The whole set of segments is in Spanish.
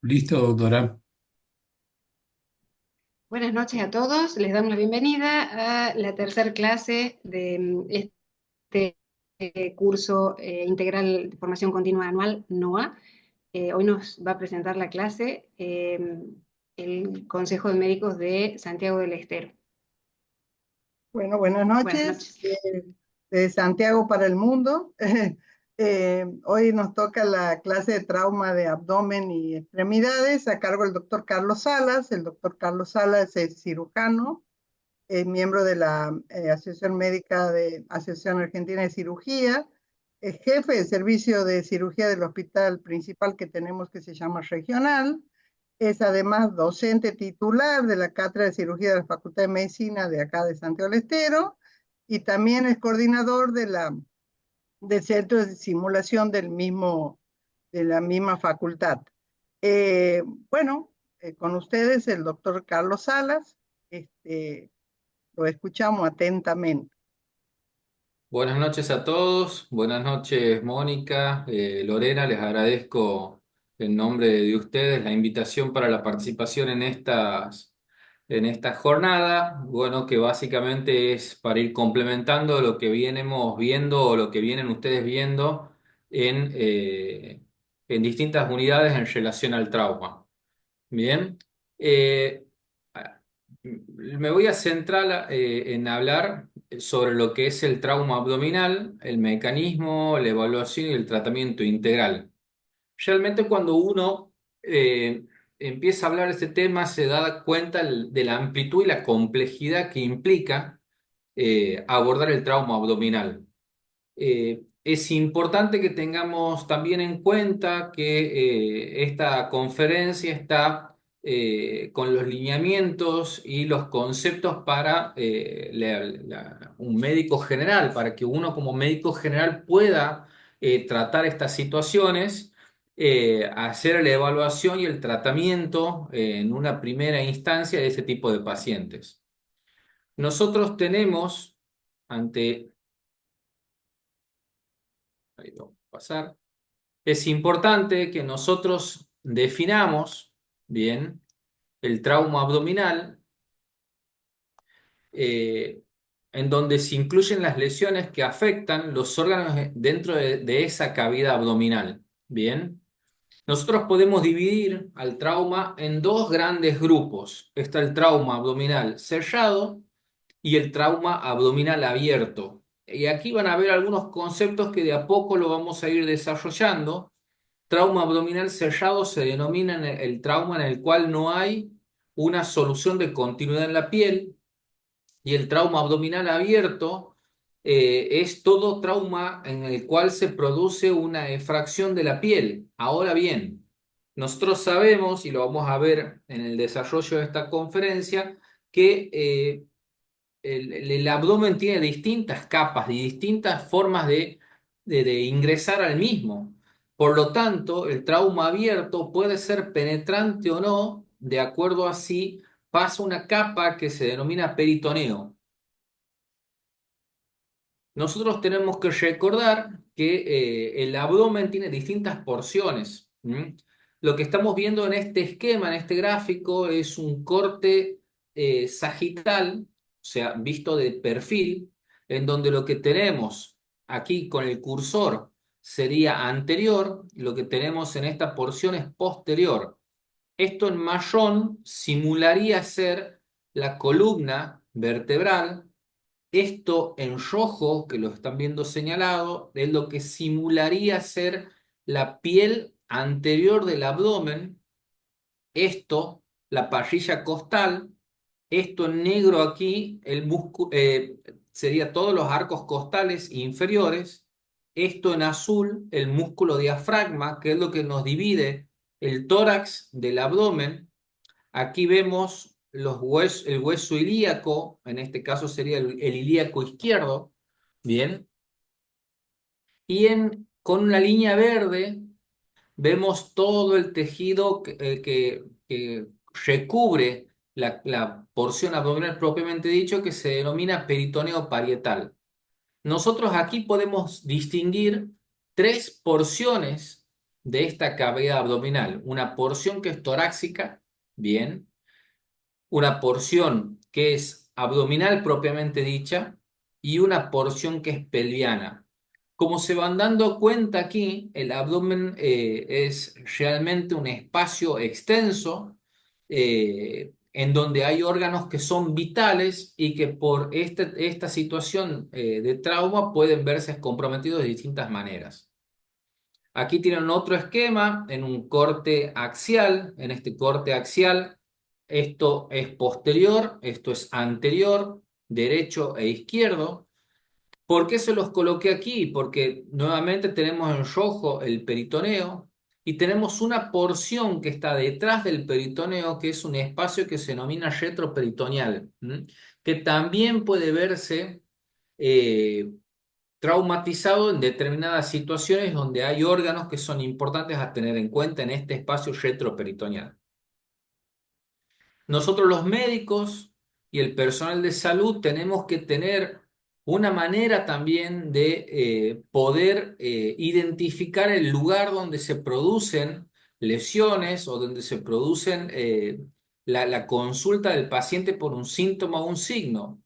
Listo, doctora. Buenas noches a todos. Les damos la bienvenida a la tercera clase de este curso integral de formación continua anual NOA. Hoy nos va a presentar la clase el Consejo de Médicos de Santiago del Estero. Bueno, buenas Buenas noches noches. de Santiago para el mundo. Hoy nos toca la clase de trauma de abdomen y extremidades a cargo del doctor Carlos Salas. El doctor Carlos Salas es cirujano, miembro de la Asociación Médica de Asociación Argentina de Cirugía, es jefe de servicio de cirugía del hospital principal que tenemos que se llama regional. Es además docente titular de la Cátedra de Cirugía de la Facultad de Medicina de acá de Santiago del Estero y también es coordinador del Centro de Simulación de la misma facultad. Eh, bueno, con ustedes el doctor Carlos Salas, lo escuchamos atentamente. Buenas noches a todos, buenas noches Mónica, Lorena, les agradezco en nombre de ustedes la invitación para la participación en esta jornada, bueno, que básicamente es para ir complementando lo que vienemos viendo o lo que vienen ustedes viendo en distintas unidades en relación al trauma. Bien. Eh, Me voy a centrar en hablar sobre lo que es el trauma abdominal, el mecanismo, la evaluación y el tratamiento integral. Realmente cuando uno empieza a hablar de este tema se da cuenta de la amplitud y la complejidad que implica abordar el trauma abdominal. Es importante que tengamos también en cuenta que esta conferencia está con los lineamientos y los conceptos para un médico general, para que uno como médico general pueda tratar estas situaciones, hacer la evaluación y el tratamiento en una primera instancia de ese tipo de pacientes. Nosotros tenemos ante... Ahí vamos a pasar. Es importante que nosotros definamos bien el trauma abdominal, eh, en donde se incluyen las lesiones que afectan los órganos dentro de esa cavidad abdominal. Bien, nosotros podemos dividir al trauma en dos grandes grupos. Está el trauma abdominal cerrado y el trauma abdominal abierto. Y aquí van a ver algunos conceptos que de a poco lo vamos a ir desarrollando. Trauma abdominal cerrado se denomina el trauma en el cual no hay una solución de continuidad en la piel, y el trauma abdominal abierto es todo trauma en el cual se produce una efracción de la piel. Ahora bien, nosotros sabemos, y lo vamos a ver en el desarrollo de esta conferencia, que el abdomen tiene distintas capas y distintas formas de ingresar al mismo. Por lo tanto, el trauma abierto puede ser penetrante o no, de acuerdo a si pasa una capa que se denomina peritoneo. Nosotros tenemos que recordar que el abdomen tiene distintas porciones. ¿M? Lo que estamos viendo en este esquema, en este gráfico, es un corte sagital, o sea, visto de perfil, en donde lo que tenemos aquí con el cursor sería anterior, y lo que tenemos en esta porción es posterior. Esto en marrón simularía ser la columna vertebral. Esto en rojo, que lo están viendo señalado, es lo que simularía ser la piel anterior del abdomen. Esto, la parrilla costal. Esto en negro aquí, sería todos los arcos costales inferiores. Esto en azul, el músculo diafragma, que es lo que nos divide el tórax del abdomen. Aquí vemos el hueso ilíaco, en este caso sería el ilíaco izquierdo, bien, y con una línea verde vemos todo el tejido que recubre la porción abdominal propiamente dicho, que se denomina peritoneo parietal. Nosotros aquí podemos distinguir tres porciones de esta cavidad abdominal, una porción que es torácica, bien, una porción que es abdominal propiamente dicha y una porción que es pelviana. Como se van dando cuenta aquí, el abdomen es realmente un espacio extenso en donde hay órganos que son vitales y que por esta situación de trauma pueden verse comprometidos de distintas maneras. Aquí tienen otro esquema en un corte axial. En este corte axial, esto es posterior, esto es anterior, derecho e izquierdo. ¿Por qué se los coloqué aquí? Porque nuevamente tenemos en rojo el peritoneo y tenemos una porción que está detrás del peritoneo, que es un espacio que se denomina retroperitoneal, ¿m? Que también puede verse eh, traumatizado en determinadas situaciones donde hay órganos que son importantes a tener en cuenta en este espacio retroperitoneal. Nosotros los médicos y el personal de salud tenemos que tener una manera también de poder identificar el lugar donde se producen lesiones o donde se producen la consulta del paciente por un síntoma o un signo.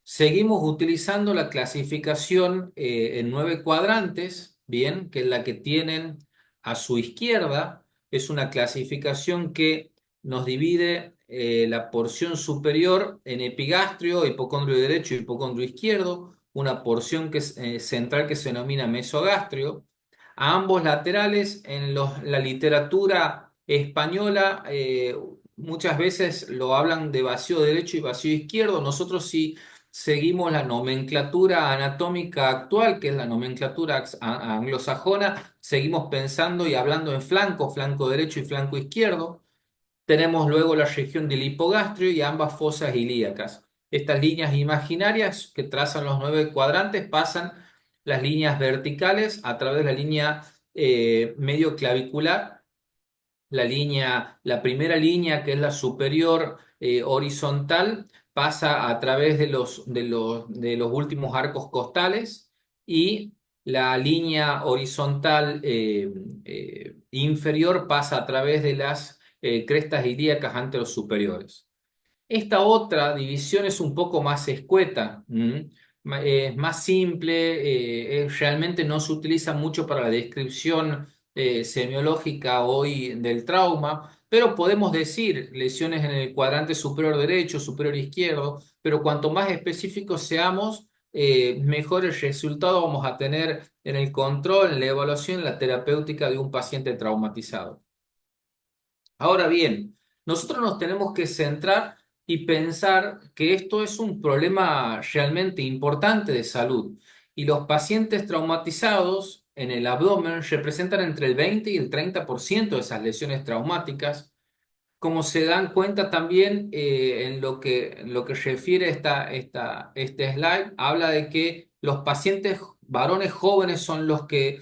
Seguimos utilizando la clasificación en 9 cuadrantes, bien, que es la que tienen a su izquierda. Es una clasificación que nos divide la porción superior en epigastrio, hipocondrio derecho y hipocondrio izquierdo, una porción que es, central que se denomina mesogastrio. A ambos laterales, en la literatura española, muchas veces lo hablan de vacío derecho y vacío izquierdo. Nosotros sí seguimos la nomenclatura anatómica actual, que es la nomenclatura anglosajona, seguimos pensando y hablando en flanco, flanco derecho y flanco izquierdo. Tenemos luego la región del hipogastrio y ambas fosas ilíacas. Estas líneas imaginarias que trazan los 9 cuadrantes pasan las líneas verticales a través de la línea medio clavicular, la primera línea, que es la superior horizontal, pasa a través de los últimos arcos costales, y la línea horizontal inferior pasa a través de las crestas ilíacas anterosuperiores. Esta otra división es un poco más escueta, es más simple, realmente no se utiliza mucho para la descripción semiológica hoy del trauma, pero podemos decir lesiones en el cuadrante superior derecho, superior izquierdo, pero cuanto más específicos seamos, mejor el resultado vamos a tener en el control, en la evaluación, en la terapéutica de un paciente traumatizado. Ahora bien, nosotros nos tenemos que centrar y pensar que esto es un problema realmente importante de salud, y los pacientes traumatizados en el abdomen representan entre el 20 y el 30% de esas lesiones traumáticas. Como se dan cuenta también en lo que refiere este slide, habla de que los pacientes varones jóvenes son los que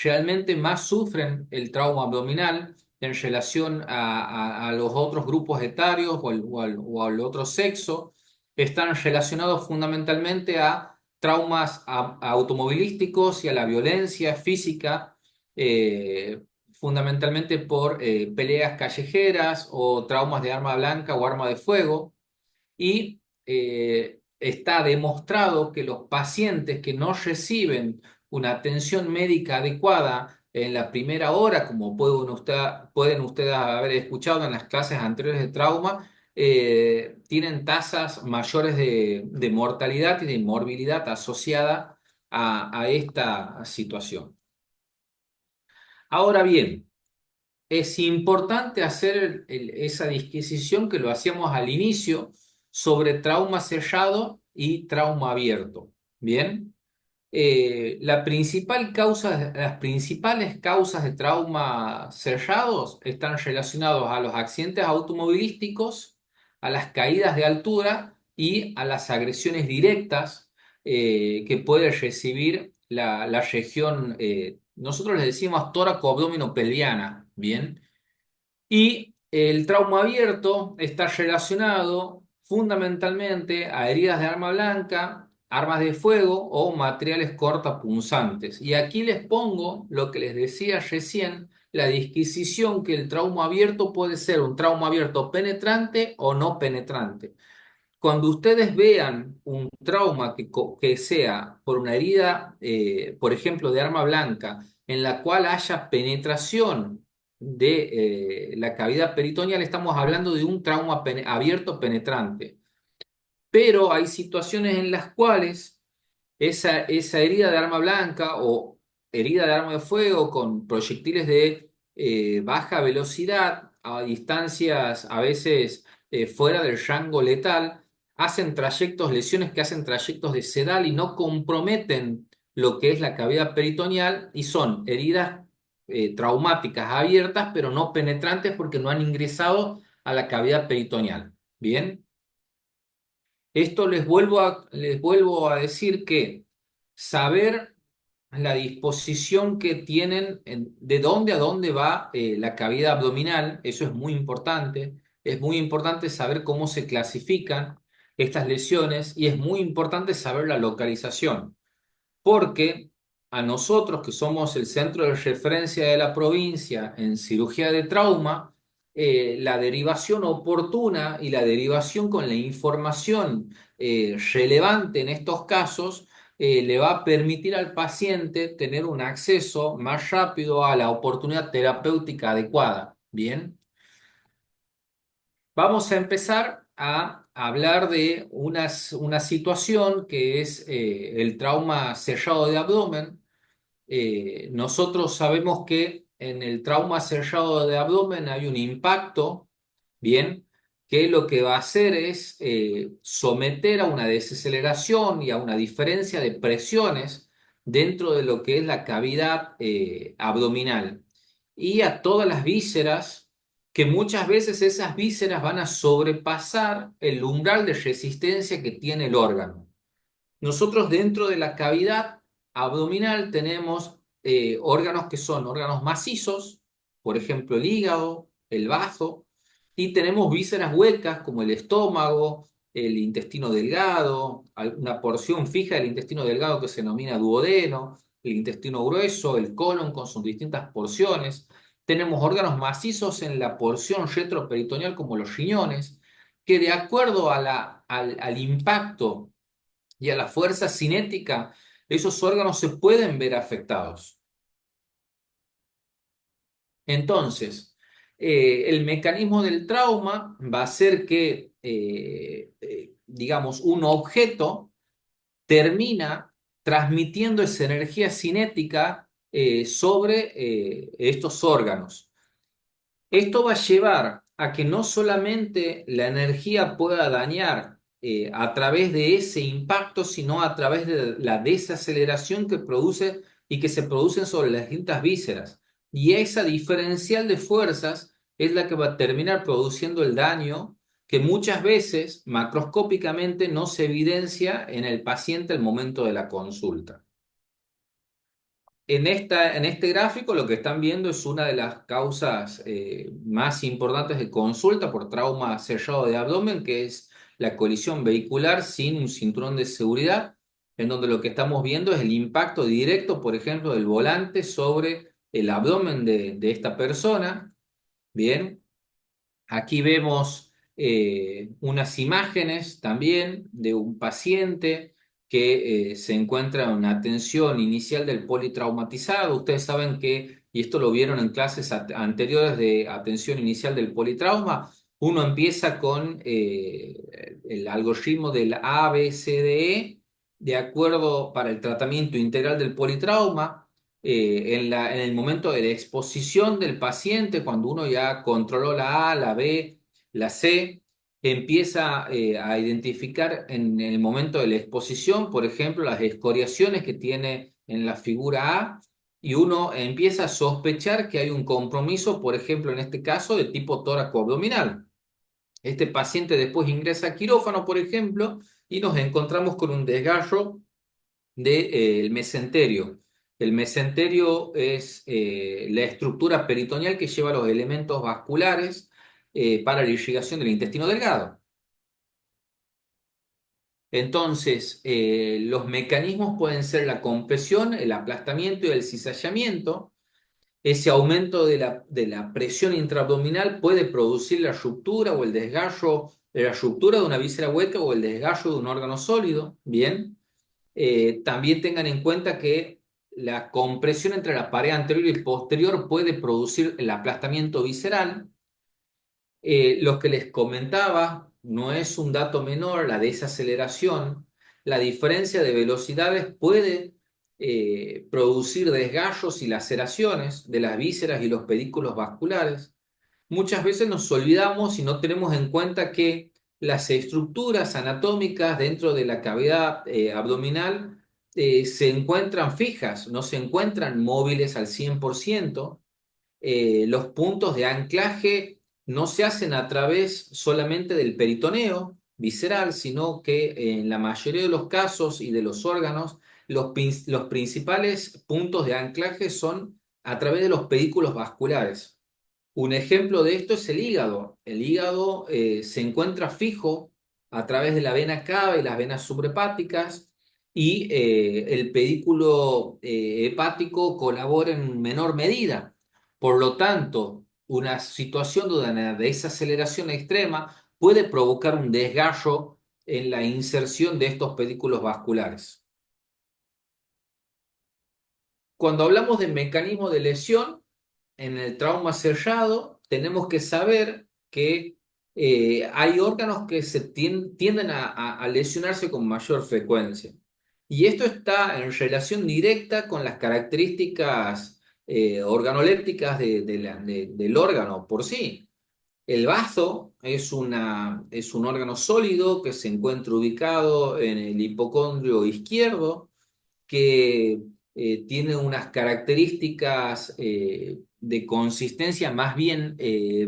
realmente más sufren el trauma abdominal en relación a los otros grupos etarios o al otro sexo. Están relacionados fundamentalmente a traumas automovilísticos y a la violencia física. Fundamentalmente por peleas callejeras o traumas de arma blanca o arma de fuego, y está demostrado que los pacientes que no reciben una atención médica adecuada en la primera hora, como pueden ustedes haber escuchado en las clases anteriores de trauma, tienen tasas mayores de mortalidad y de morbilidad asociada a esta situación. Ahora bien, es importante hacer esa disquisición que lo hacíamos al inicio sobre trauma sellado y trauma abierto. Bien, las principales causas de trauma sellados están relacionados a los accidentes automovilísticos, a las caídas de altura y a las agresiones directas que puede recibir la región, nosotros le decimos tóraco-abdómeno-pelviana, ¿bien? Y el trauma abierto está relacionado fundamentalmente a heridas de arma blanca, armas de fuego o materiales cortapunzantes. Y aquí les pongo lo que les decía recién, la disquisición que el trauma abierto puede ser un trauma abierto penetrante o no penetrante. Cuando ustedes vean un trauma que sea por una herida, por ejemplo, de arma blanca, en la cual haya penetración de la cavidad peritoneal, estamos hablando de un trauma abierto penetrante. Pero hay situaciones en las cuales esa herida de arma blanca o herida de arma de fuego con proyectiles de baja velocidad a distancias a veces fuera del rango letal, hacen trayectos, lesiones que hacen trayectos de sedal y no comprometen lo que es la cavidad peritoneal y son heridas traumáticas abiertas pero no penetrantes porque no han ingresado a la cavidad peritoneal. Bien. Esto les vuelvo a decir que saber la disposición que tienen, de dónde a dónde va la cavidad abdominal, eso es muy importante. Es muy importante saber cómo se clasifican estas lesiones y es muy importante saber la localización porque a nosotros, que somos el centro de referencia de la provincia en cirugía de trauma, la derivación oportuna y la derivación con la información relevante en estos casos le va a permitir al paciente tener un acceso más rápido a la oportunidad terapéutica adecuada. Bien. Vamos a empezar a hablar de una situación que es el trauma cerrado de abdomen. Nosotros sabemos que en el trauma cerrado de abdomen hay un impacto, bien, que lo que va a hacer es someter a una desaceleración y a una diferencia de presiones dentro de lo que es la cavidad abdominal y a todas las vísceras, que muchas veces esas vísceras van a sobrepasar el umbral de resistencia que tiene el órgano. Nosotros dentro de la cavidad abdominal tenemos órganos que son órganos macizos, por ejemplo el hígado, el bazo, y tenemos vísceras huecas como el estómago, el intestino delgado, una porción fija del intestino delgado que se denomina duodeno, el intestino grueso, el colon con sus distintas porciones. Tenemos órganos macizos en la porción retroperitoneal como los riñones, que de acuerdo a al impacto y a la fuerza cinética, esos órganos se pueden ver afectados. Entonces, el mecanismo del trauma va a ser que, digamos, un objeto termina transmitiendo esa energía cinética sobre estos órganos. Esto va a llevar a que no solamente la energía pueda dañar a través de ese impacto, sino a través de la desaceleración que produce y que se producen sobre las distintas vísceras. Y esa diferencial de fuerzas es la que va a terminar produciendo el daño que muchas veces macroscópicamente no se evidencia en el paciente al momento de la consulta. En este gráfico lo que están viendo es una de las causas más importantes de consulta por trauma cerrado de abdomen, que es la colisión vehicular sin un cinturón de seguridad, en donde lo que estamos viendo es el impacto directo, por ejemplo, del volante sobre el abdomen de esta persona. Bien, aquí vemos unas imágenes también de un paciente que se encuentra en una atención inicial del politraumatizado. Ustedes saben que, y esto lo vieron en clases anteriores de atención inicial del politrauma, uno empieza con el algoritmo del ABCDE, de acuerdo para el tratamiento integral del politrauma en el momento de la exposición del paciente, cuando uno ya controló la A, la B, la C, empieza a identificar en el momento de la exposición, por ejemplo, las escoriaciones que tiene en la figura A, y uno empieza a sospechar que hay un compromiso, por ejemplo, en este caso, de tipo tóraco-abdominal. Este paciente después ingresa a quirófano, por ejemplo, y nos encontramos con un desgarro del mesenterio. El mesenterio es la estructura peritoneal que lleva los elementos vasculares para la irrigación del intestino delgado. Entonces, los mecanismos pueden ser la compresión, el aplastamiento y el cizallamiento. Ese aumento de la presión intraabdominal puede producir la ruptura o el desgarro, la ruptura de una víscera hueca o el desgarro de un órgano sólido. Bien. También tengan en cuenta que la compresión entre la pared anterior y posterior puede producir el aplastamiento visceral. Lo que les comentaba no es un dato menor, la desaceleración. La diferencia de velocidades puede producir desgarros y laceraciones de las vísceras y los pedículos vasculares. Muchas veces nos olvidamos y no tenemos en cuenta que las estructuras anatómicas dentro de la cavidad abdominal se encuentran fijas, no se encuentran móviles al 100%. Los puntos de anclaje no se hacen a través solamente del peritoneo visceral, sino que en la mayoría de los casos y de los órganos, los principales puntos de anclaje son a través de los pedículos vasculares. Un ejemplo de esto es el hígado. El hígado se encuentra fijo a través de la vena cava y las venas subrepáticas y el pedículo hepático colabora en menor medida. Por lo tanto, una situación de una desaceleración extrema puede provocar un desgarro en la inserción de estos pedículos vasculares. Cuando hablamos de mecanismo de lesión, en el trauma cerrado, tenemos que saber que hay órganos que tienden a lesionarse con mayor frecuencia. Y esto está en relación directa con las características organolépticas del órgano por sí. El bazo es un órgano sólido que se encuentra ubicado en el hipocondrio izquierdo que tiene unas características de consistencia más bien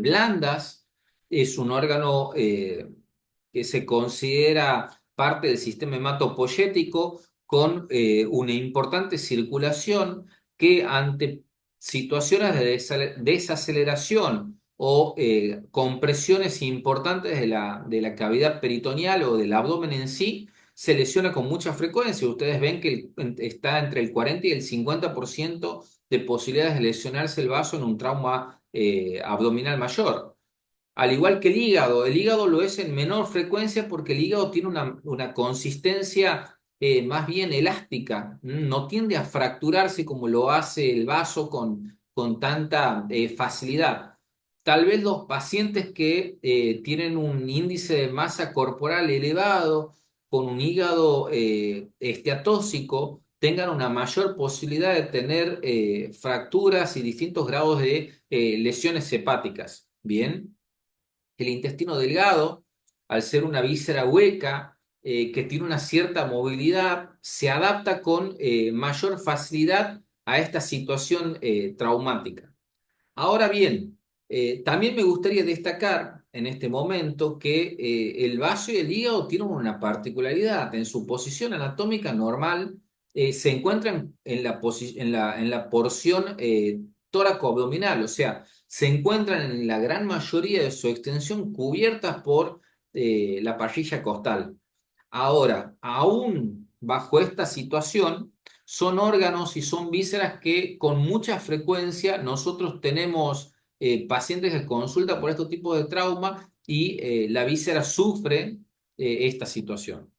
blandas. Es un órgano que se considera parte del sistema hematopoyético con una importante circulación que ante situaciones de desaceleración o compresiones importantes de la cavidad peritoneal o del abdomen en sí, se lesiona con mucha frecuencia. Ustedes ven que está entre el 40 y el 50% de posibilidades de lesionarse el vaso en un trauma abdominal mayor. Al igual que el hígado lo es en menor frecuencia porque el hígado tiene una consistencia más bien elástica, no tiende a fracturarse como lo hace el vaso con tanta facilidad. Tal vez los pacientes que tienen un índice de masa corporal elevado, con un hígado esteatóxico, tengan una mayor posibilidad de tener fracturas y distintos grados de lesiones hepáticas. Bien. El intestino delgado, al ser una víscera hueca que tiene una cierta movilidad, se adapta con mayor facilidad a esta situación traumática. Ahora bien, también me gustaría destacar en este momento que el vaso y el hígado tienen una particularidad. En su posición anatómica normal, se encuentran en la porción tóraco-abdominal, o sea, se encuentran en la gran mayoría de su extensión cubiertas por la parrilla costal. Ahora, aún bajo esta situación, son órganos y son vísceras que con mucha frecuencia nosotros tenemos pacientes que consultan por este tipo de trauma y la víscera sufre esta situación.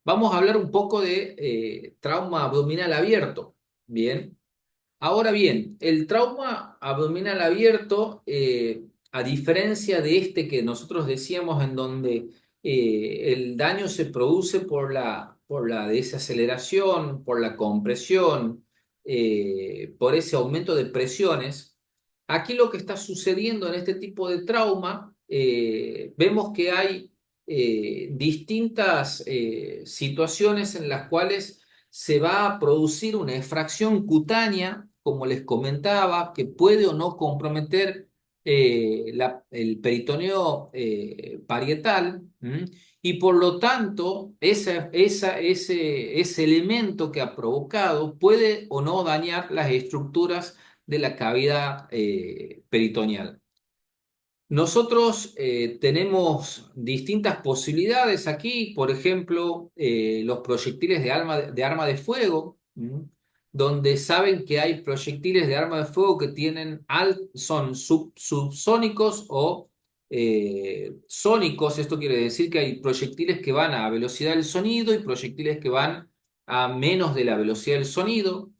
Vamos a hablar un poco de trauma abdominal abierto. Bien. Ahora bien, el trauma abdominal abierto, a diferencia de este que nosotros decíamos en donde el daño se produce por la desaceleración, por la compresión, por ese aumento de presiones, aquí lo que está sucediendo en este tipo de trauma, vemos que hay distintas situaciones en las cuales se va a producir una efracción cutánea, como les comentaba, que puede o no comprometer el peritoneo parietal, y por lo tanto ese elemento que ha provocado puede o no dañar las estructuras de la cavidad peritoneal. Nosotros tenemos distintas posibilidades aquí, por ejemplo, los proyectiles de arma de fuego, donde saben que hay proyectiles de arma de fuego que son subsónicos o sónicos. Esto quiere decir que hay proyectiles que van a velocidad del sonido y proyectiles que van a menos de la velocidad del sonido.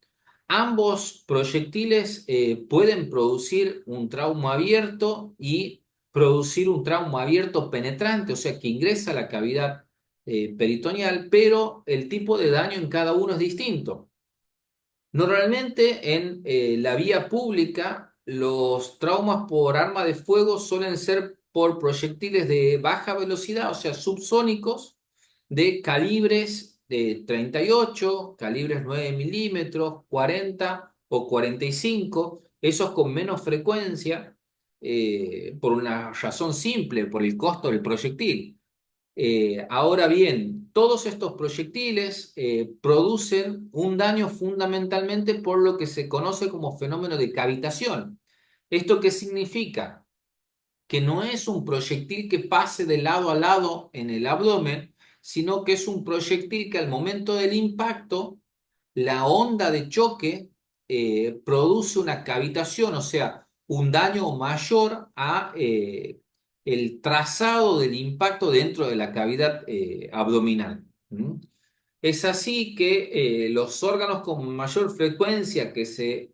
Ambos proyectiles pueden producir un trauma abierto y producir un trauma abierto penetrante, o sea, que ingresa a la cavidad peritoneal, pero el tipo de daño en cada uno es distinto. Normalmente en la vía pública los traumas por arma de fuego suelen ser por proyectiles de baja velocidad, o sea, subsónicos, de calibres de 38, calibres 9 milímetros, 40 o 45, esos con menos frecuencia, por una razón simple, por el costo del proyectil. Ahora bien, todos estos proyectiles producen un daño fundamentalmente por lo que se conoce como fenómeno de cavitación. ¿Esto qué significa? Que no es un proyectil que pase de lado a lado en el abdomen, sino que es un proyectil que al momento del impacto, la onda de choque produce una cavitación, o sea, un daño mayor a el trazado del impacto dentro de la cavidad abdominal. ¿Mm? Es así que los órganos con mayor frecuencia que se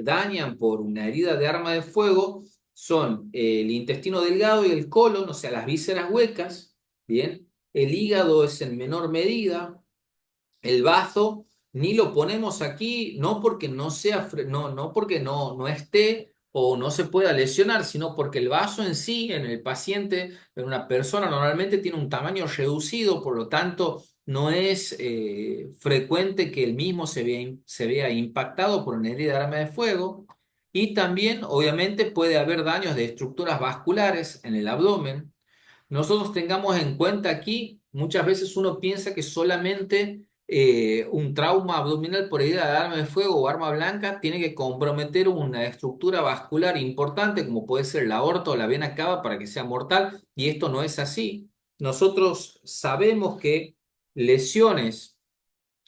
dañan por una herida de arma de fuego son el intestino delgado y el colon, o sea, las vísceras huecas, ¿bien? El hígado es en menor medida, el bazo ni lo ponemos aquí, no porque no sea, no porque no esté o no se pueda lesionar, sino porque el vaso en sí, en el paciente, en una persona, normalmente tiene un tamaño reducido, por lo tanto, no es frecuente que el mismo se vea impactado por una herida de arma de fuego. Y también, obviamente, puede haber daños de estructuras vasculares en el abdomen. Nosotros tengamos en cuenta aquí, muchas veces uno piensa que solamente un trauma abdominal por herida de arma de fuego o arma blanca tiene que comprometer una estructura vascular importante, como puede ser la aorta o la vena cava, para que sea mortal, y esto no es así. Nosotros sabemos que lesiones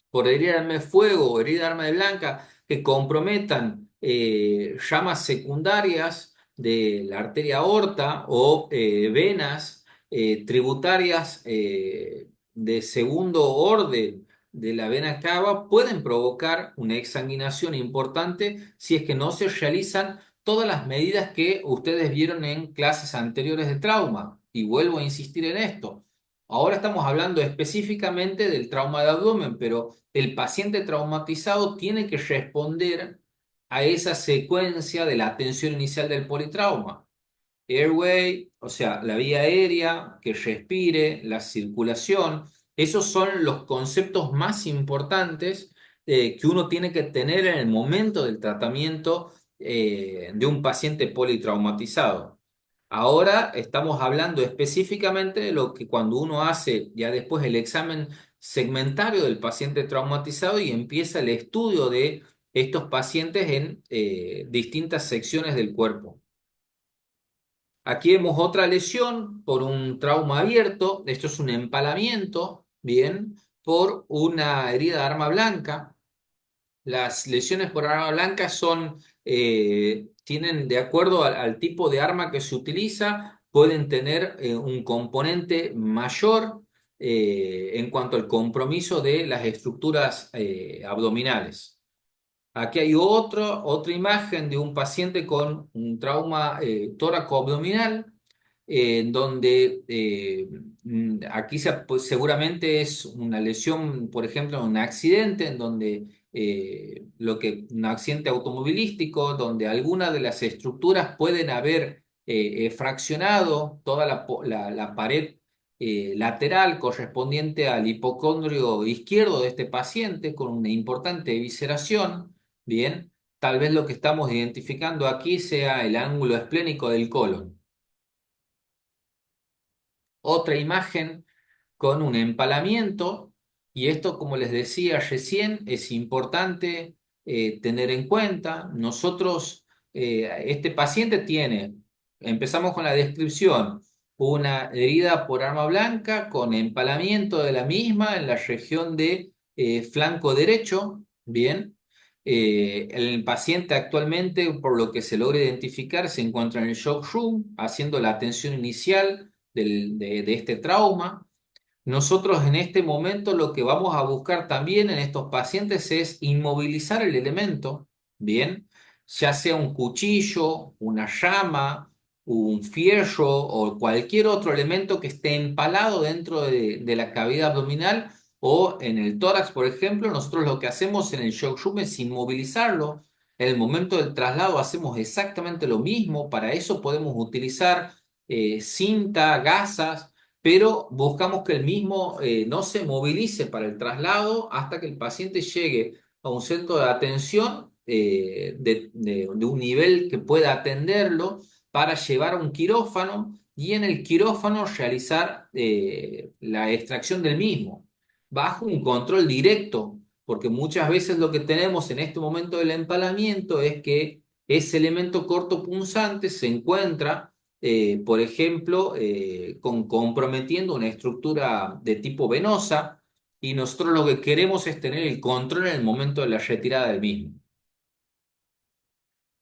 por herida de arma de fuego o herida de arma de blanca que comprometan llamas secundarias de la arteria aorta o venas tributarias de segundo orden de la vena cava pueden provocar una exsanguinación importante si es que no se realizan todas las medidas que ustedes vieron en clases anteriores de trauma. Y vuelvo a insistir en esto. Ahora estamos hablando específicamente del trauma de abdomen, pero el paciente traumatizado tiene que responder a esa secuencia de la atención inicial del politrauma. Airway, o sea, la vía aérea, que respire, la circulación, esos son los conceptos más importantes que uno tiene que tener en el momento del tratamiento de un paciente politraumatizado. Ahora estamos hablando específicamente de lo que cuando uno hace ya después el examen segmentario del paciente traumatizado y empieza el estudio de estos pacientes en distintas secciones del cuerpo. Aquí vemos otra lesión por un trauma abierto. Esto es un empalamiento, bien, por una herida de arma blanca. Las lesiones por arma blanca tienen, de acuerdo al tipo de arma que se utiliza, pueden tener un componente mayor en cuanto al compromiso de las estructuras abdominales. Aquí hay otra imagen de un paciente con un trauma tóraco-abdominal, donde aquí pues, seguramente es una lesión, por ejemplo, en un accidente, en donde un accidente automovilístico, donde alguna de las estructuras pueden haber fraccionado toda la pared lateral correspondiente al hipocondrio izquierdo de este paciente, con una importante evisceración. Bien, tal vez lo que estamos identificando aquí sea el ángulo esplénico del colon. Otra imagen con un empalamiento, y esto, como les decía recién, es importante tener en cuenta. Nosotros, este paciente tiene empezamos con la descripción. Una herida por arma blanca con empalamiento de la misma en la región de flanco derecho. Bien. El paciente actualmente, por lo que se logra identificar, se encuentra en el shock room haciendo la atención inicial de este trauma. Nosotros en este momento lo que vamos a buscar también en estos pacientes es inmovilizar el elemento, ¿bien? Ya sea un cuchillo, una llama, un fierro o cualquier otro elemento que esté empalado dentro de la cavidad abdominal o en el tórax, por ejemplo. Nosotros lo que hacemos en el shock room es inmovilizarlo. En el momento del traslado hacemos exactamente lo mismo. Para eso podemos utilizar cinta, gasas, pero buscamos que el mismo no se movilice para el traslado hasta que el paciente llegue a un centro de atención de un nivel que pueda atenderlo para llevar a un quirófano y en el quirófano realizar la extracción del mismo bajo un control directo, porque muchas veces lo que tenemos en este momento del empalamiento es que ese elemento cortopunzante se encuentra por ejemplo, comprometiendo una estructura de tipo venosa y nosotros lo que queremos es tener el control en el momento de la retirada del mismo.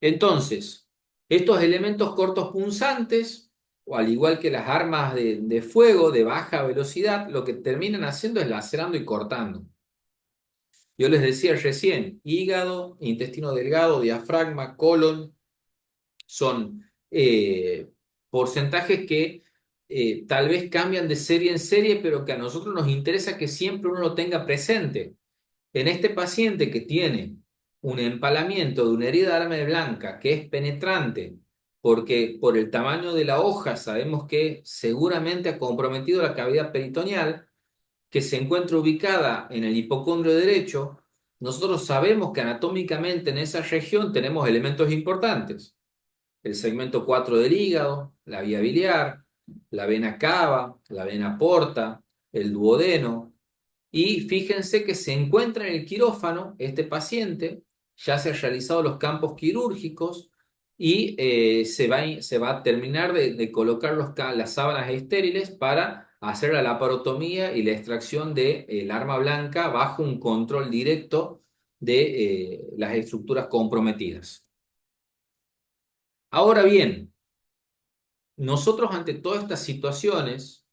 Entonces, estos elementos cortos punzantes, o al igual que las armas de fuego de baja velocidad, lo que terminan haciendo es lacerando y cortando. Yo les decía recién, hígado, intestino delgado, diafragma, colon, son porcentajes que tal vez cambian de serie en serie, pero que a nosotros nos interesa que siempre uno lo tenga presente. En este paciente que tiene un empalamiento de una herida de arma blanca que es penetrante, porque por el tamaño de la hoja sabemos que seguramente ha comprometido la cavidad peritoneal, que se encuentra ubicada en el hipocondrio derecho, nosotros sabemos que anatómicamente en esa región tenemos elementos importantes: el segmento 4 del hígado, la vía biliar, la vena cava, la vena porta, el duodeno. Y fíjense que se encuentra en el quirófano este paciente, ya se han realizado los campos quirúrgicos y se va a terminar de colocar las sábanas estériles para hacer la laparotomía y la extracción del arma blanca bajo un control directo de las estructuras comprometidas. Ahora bien, nosotros ante todas estas situaciones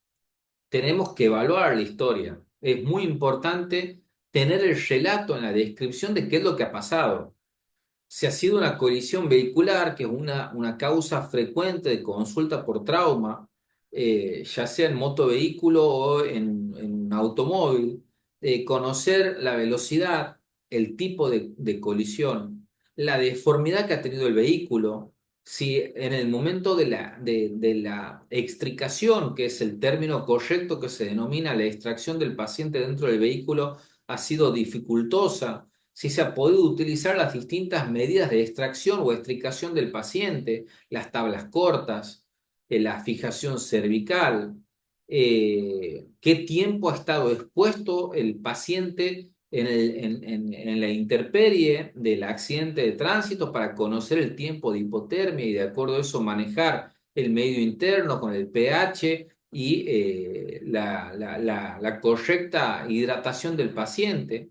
tenemos que evaluar la historia. Es muy importante tener el relato en la descripción de qué es lo que ha pasado. Si ha sido una colisión vehicular, que es una causa frecuente de consulta por trauma, ya sea en motovehículo o en un automóvil, conocer la velocidad, el tipo de colisión, la deformidad que ha tenido el vehículo, si en el momento de la extricación, que es el término correcto que se denomina la extracción del paciente dentro del vehículo, ha sido dificultosa, si se ha podido utilizar las distintas medidas de extracción o extricación del paciente, las tablas cortas, la fijación cervical, qué tiempo ha estado expuesto el paciente en la intemperie del accidente de tránsito para conocer el tiempo de hipotermia y de acuerdo a eso manejar el medio interno con el pH y la correcta hidratación del paciente.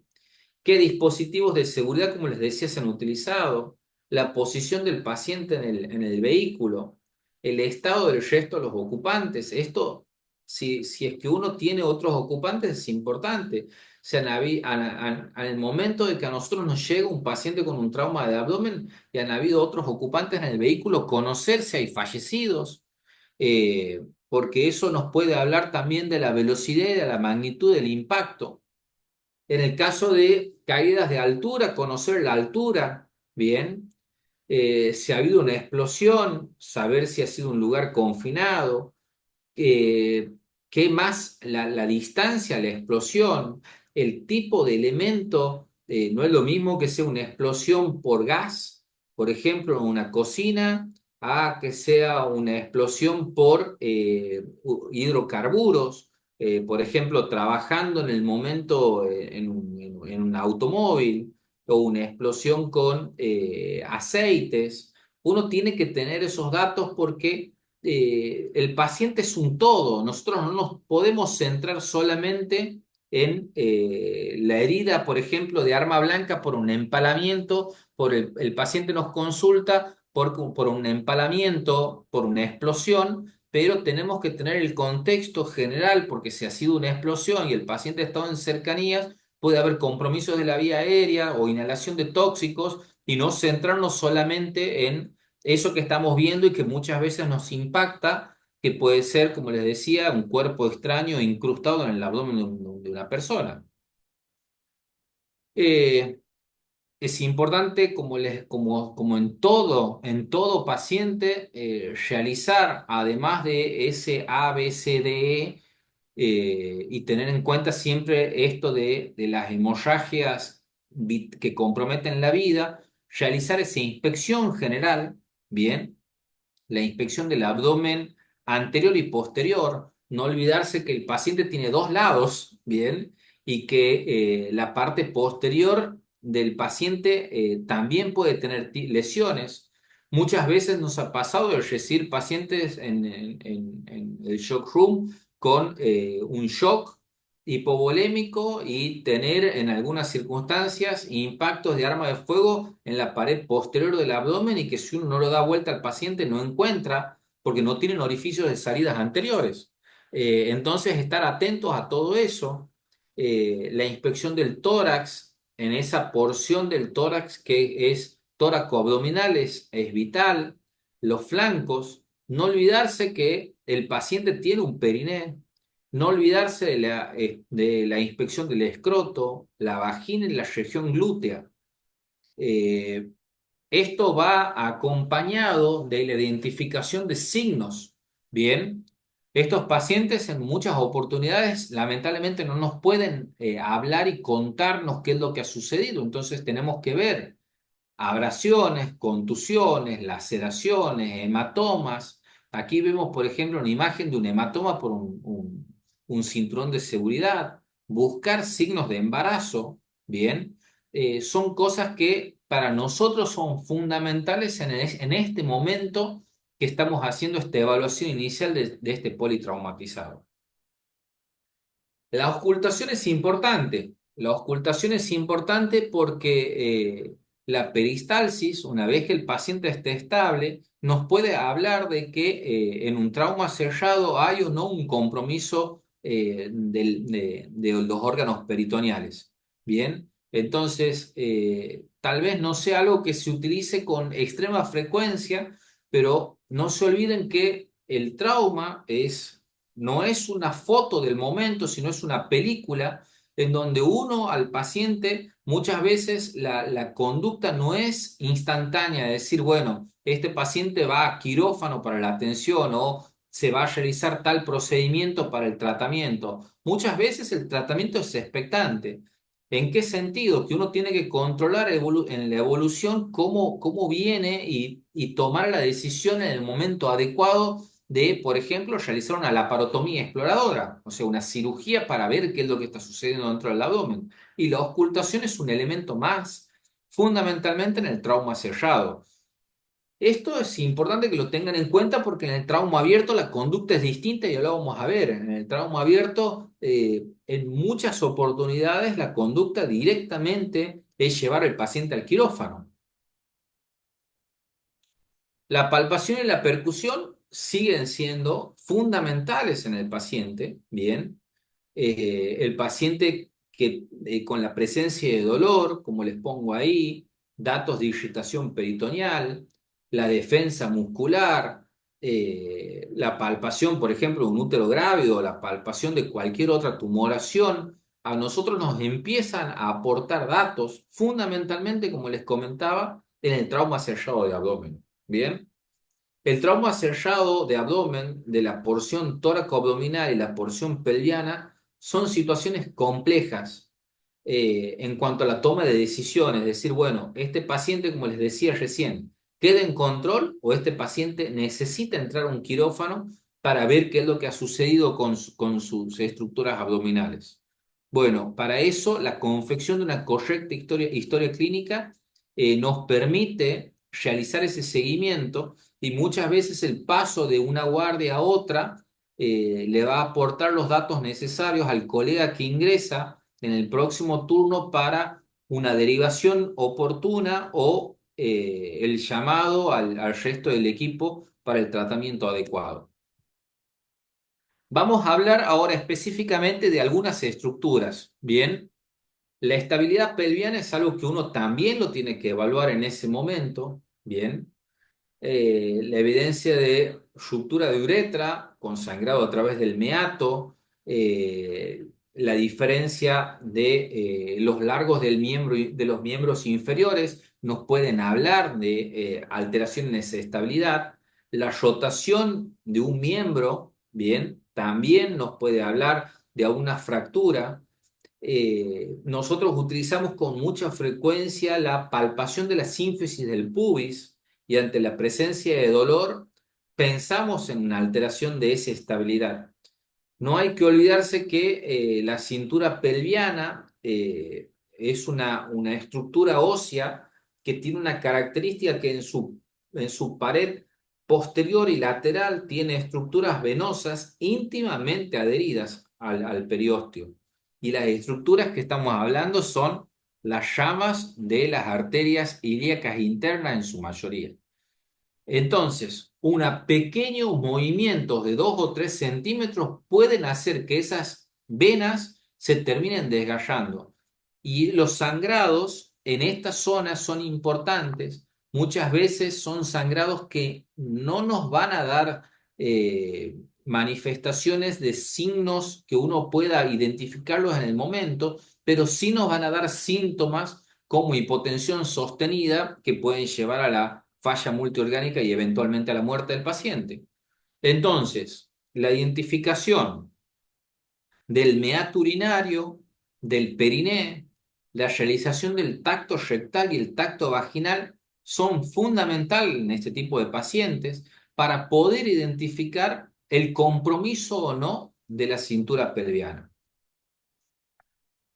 ¿Qué dispositivos de seguridad, como les decía, se han utilizado? La posición del paciente en el vehículo, el estado del resto de los ocupantes. Esto, si es que uno tiene otros ocupantes, es importante. O sea, en el momento de que a nosotros nos llega un paciente con un trauma de abdomen y han habido otros ocupantes en el vehículo, conocer si hay fallecidos, porque eso nos puede hablar también de la velocidad y de la magnitud del impacto. En el caso de caídas de altura, conocer la altura, bien. Si ha habido una explosión, saber si ha sido un lugar confinado, eh, qué más la distancia, la explosión, el tipo de elemento, no es lo mismo que sea una explosión por gas, por ejemplo, en una cocina, a que sea una explosión por hidrocarburos, por ejemplo, trabajando en el momento en un automóvil, o una explosión con aceites, uno tiene que tener esos datos porque el paciente es un todo. Nosotros no nos podemos centrar solamente en la herida, por ejemplo, de arma blanca por un empalamiento, el paciente nos consulta por un empalamiento, por una explosión, pero tenemos que tener el contexto general porque si ha sido una explosión y el paciente ha estado en cercanías, puede haber compromisos de la vía aérea o inhalación de tóxicos y no centrarnos solamente en eso que estamos viendo y que muchas veces nos impacta, que puede ser, como les decía, un cuerpo extraño incrustado en el abdomen de una persona. Eh, es importante, como en todo paciente, realizar, además de ese A, B, C, D, E, y tener en cuenta siempre esto de las hemorragias que comprometen la vida, realizar esa inspección general, bien, la inspección del abdomen anterior y posterior, no olvidarse que el paciente tiene dos lados, bien, y que la parte posterior del paciente también puede tener lesiones. Muchas veces nos ha pasado de recibir pacientes en el shock room con un shock hipovolémico y tener en algunas circunstancias impactos de arma de fuego en la pared posterior del abdomen y que si uno no lo da vuelta al paciente no encuentra porque no tienen orificios de salidas anteriores. Entonces, estar atentos a todo eso. La inspección del tórax, en esa porción del tórax que es tóraco-abdominal, es vital. Los flancos, no olvidarse que el paciente tiene un periné, no olvidarse de la inspección del escroto, la vagina y la región glútea. Eh, Esto va acompañado de la identificación de signos. Bien, estos pacientes en muchas oportunidades lamentablemente no nos pueden hablar y contarnos qué es lo que ha sucedido. Entonces tenemos que ver abrasiones, contusiones, laceraciones, hematomas. Aquí vemos, por ejemplo, una imagen de un hematoma por un cinturón de seguridad. Buscar signos de embarazo, ¿bien? Son cosas que para nosotros son fundamentales en este momento que estamos haciendo esta evaluación inicial de este politraumatizado. La auscultación es importante. La auscultación es importante porque la peristalsis, una vez que el paciente esté estable, nos puede hablar de que en un trauma cerrado hay o no un compromiso de los órganos peritoneales. Bien, entonces tal vez no sea algo que se utilice con extrema frecuencia, pero no se olviden que el trauma no es una foto del momento, sino es una película en donde uno al paciente muchas veces la conducta no es instantánea, de decir, bueno, este paciente va a quirófano para la atención o se va a realizar tal procedimiento para el tratamiento. Muchas veces el tratamiento es expectante. ¿En qué sentido? Que uno tiene que controlar en la evolución cómo viene y tomar la decisión en el momento adecuado de, por ejemplo, realizar una laparotomía exploradora, o sea, una cirugía para ver qué es lo que está sucediendo dentro del abdomen. Y la auscultación es un elemento más, fundamentalmente en el trauma cerrado. Esto es importante que lo tengan en cuenta porque en el trauma abierto la conducta es distinta y ya lo vamos a ver. En el trauma abierto, en muchas oportunidades, la conducta directamente es llevar al paciente al quirófano. La palpación y la percusión siguen siendo fundamentales en el paciente, ¿bien? El paciente que con la presencia de dolor, como les pongo ahí, datos de irritación peritoneal, la defensa muscular, la palpación, por ejemplo, de un útero grávido, la palpación de cualquier otra tumoración, a nosotros nos empiezan a aportar datos, fundamentalmente, como les comentaba, en el trauma cerrado de abdomen. Bien. El trauma cerrado de abdomen, de la porción tóraco-abdominal y la porción pelviana, son situaciones complejas en cuanto a la toma de decisiones. Es decir, bueno, este paciente, como les decía recién, ¿queda en control o este paciente necesita entrar a un quirófano para ver qué es lo que ha sucedido con sus estructuras abdominales? Bueno, para eso la confección de una correcta historia clínica nos permite realizar ese seguimiento y muchas veces el paso de una guardia a otra le va a aportar los datos necesarios al colega que ingresa en el próximo turno para una derivación oportuna o el llamado al resto del equipo para el tratamiento adecuado. Vamos a hablar ahora específicamente de algunas estructuras, ¿bien? La estabilidad pelviana es algo que uno también lo tiene que evaluar en ese momento, ¿bien? La evidencia de ruptura de uretra con sangrado a través del meato, la diferencia de los largos del miembro de los miembros inferiores nos pueden hablar de alteración en esa estabilidad. La rotación de un miembro, bien, también nos puede hablar de alguna fractura. Nosotros utilizamos con mucha frecuencia la palpación de la sínfisis del pubis y ante la presencia de dolor pensamos en una alteración de esa estabilidad. No hay que olvidarse que la cintura pelviana es una estructura ósea que tiene una característica que en su pared posterior y lateral tiene estructuras venosas íntimamente adheridas al periósteo. Y las estructuras que estamos hablando son las ramas de las arterias ilíacas internas en su mayoría. Entonces, pequeños movimientos de 2 o 3 centímetros pueden hacer que esas venas se terminen desgarrando. Y los sangrados en esta zona son importantes. Muchas veces son sangrados que no nos van a dar manifestaciones de signos que uno pueda identificarlos en el momento, pero sí nos van a dar síntomas como hipotensión sostenida que pueden llevar a la falla multiorgánica y eventualmente a la muerte del paciente. Entonces, la identificación del meato urinario, del periné, la realización del tacto rectal y el tacto vaginal son fundamentales en este tipo de pacientes para poder identificar el compromiso o no de la cintura pelviana.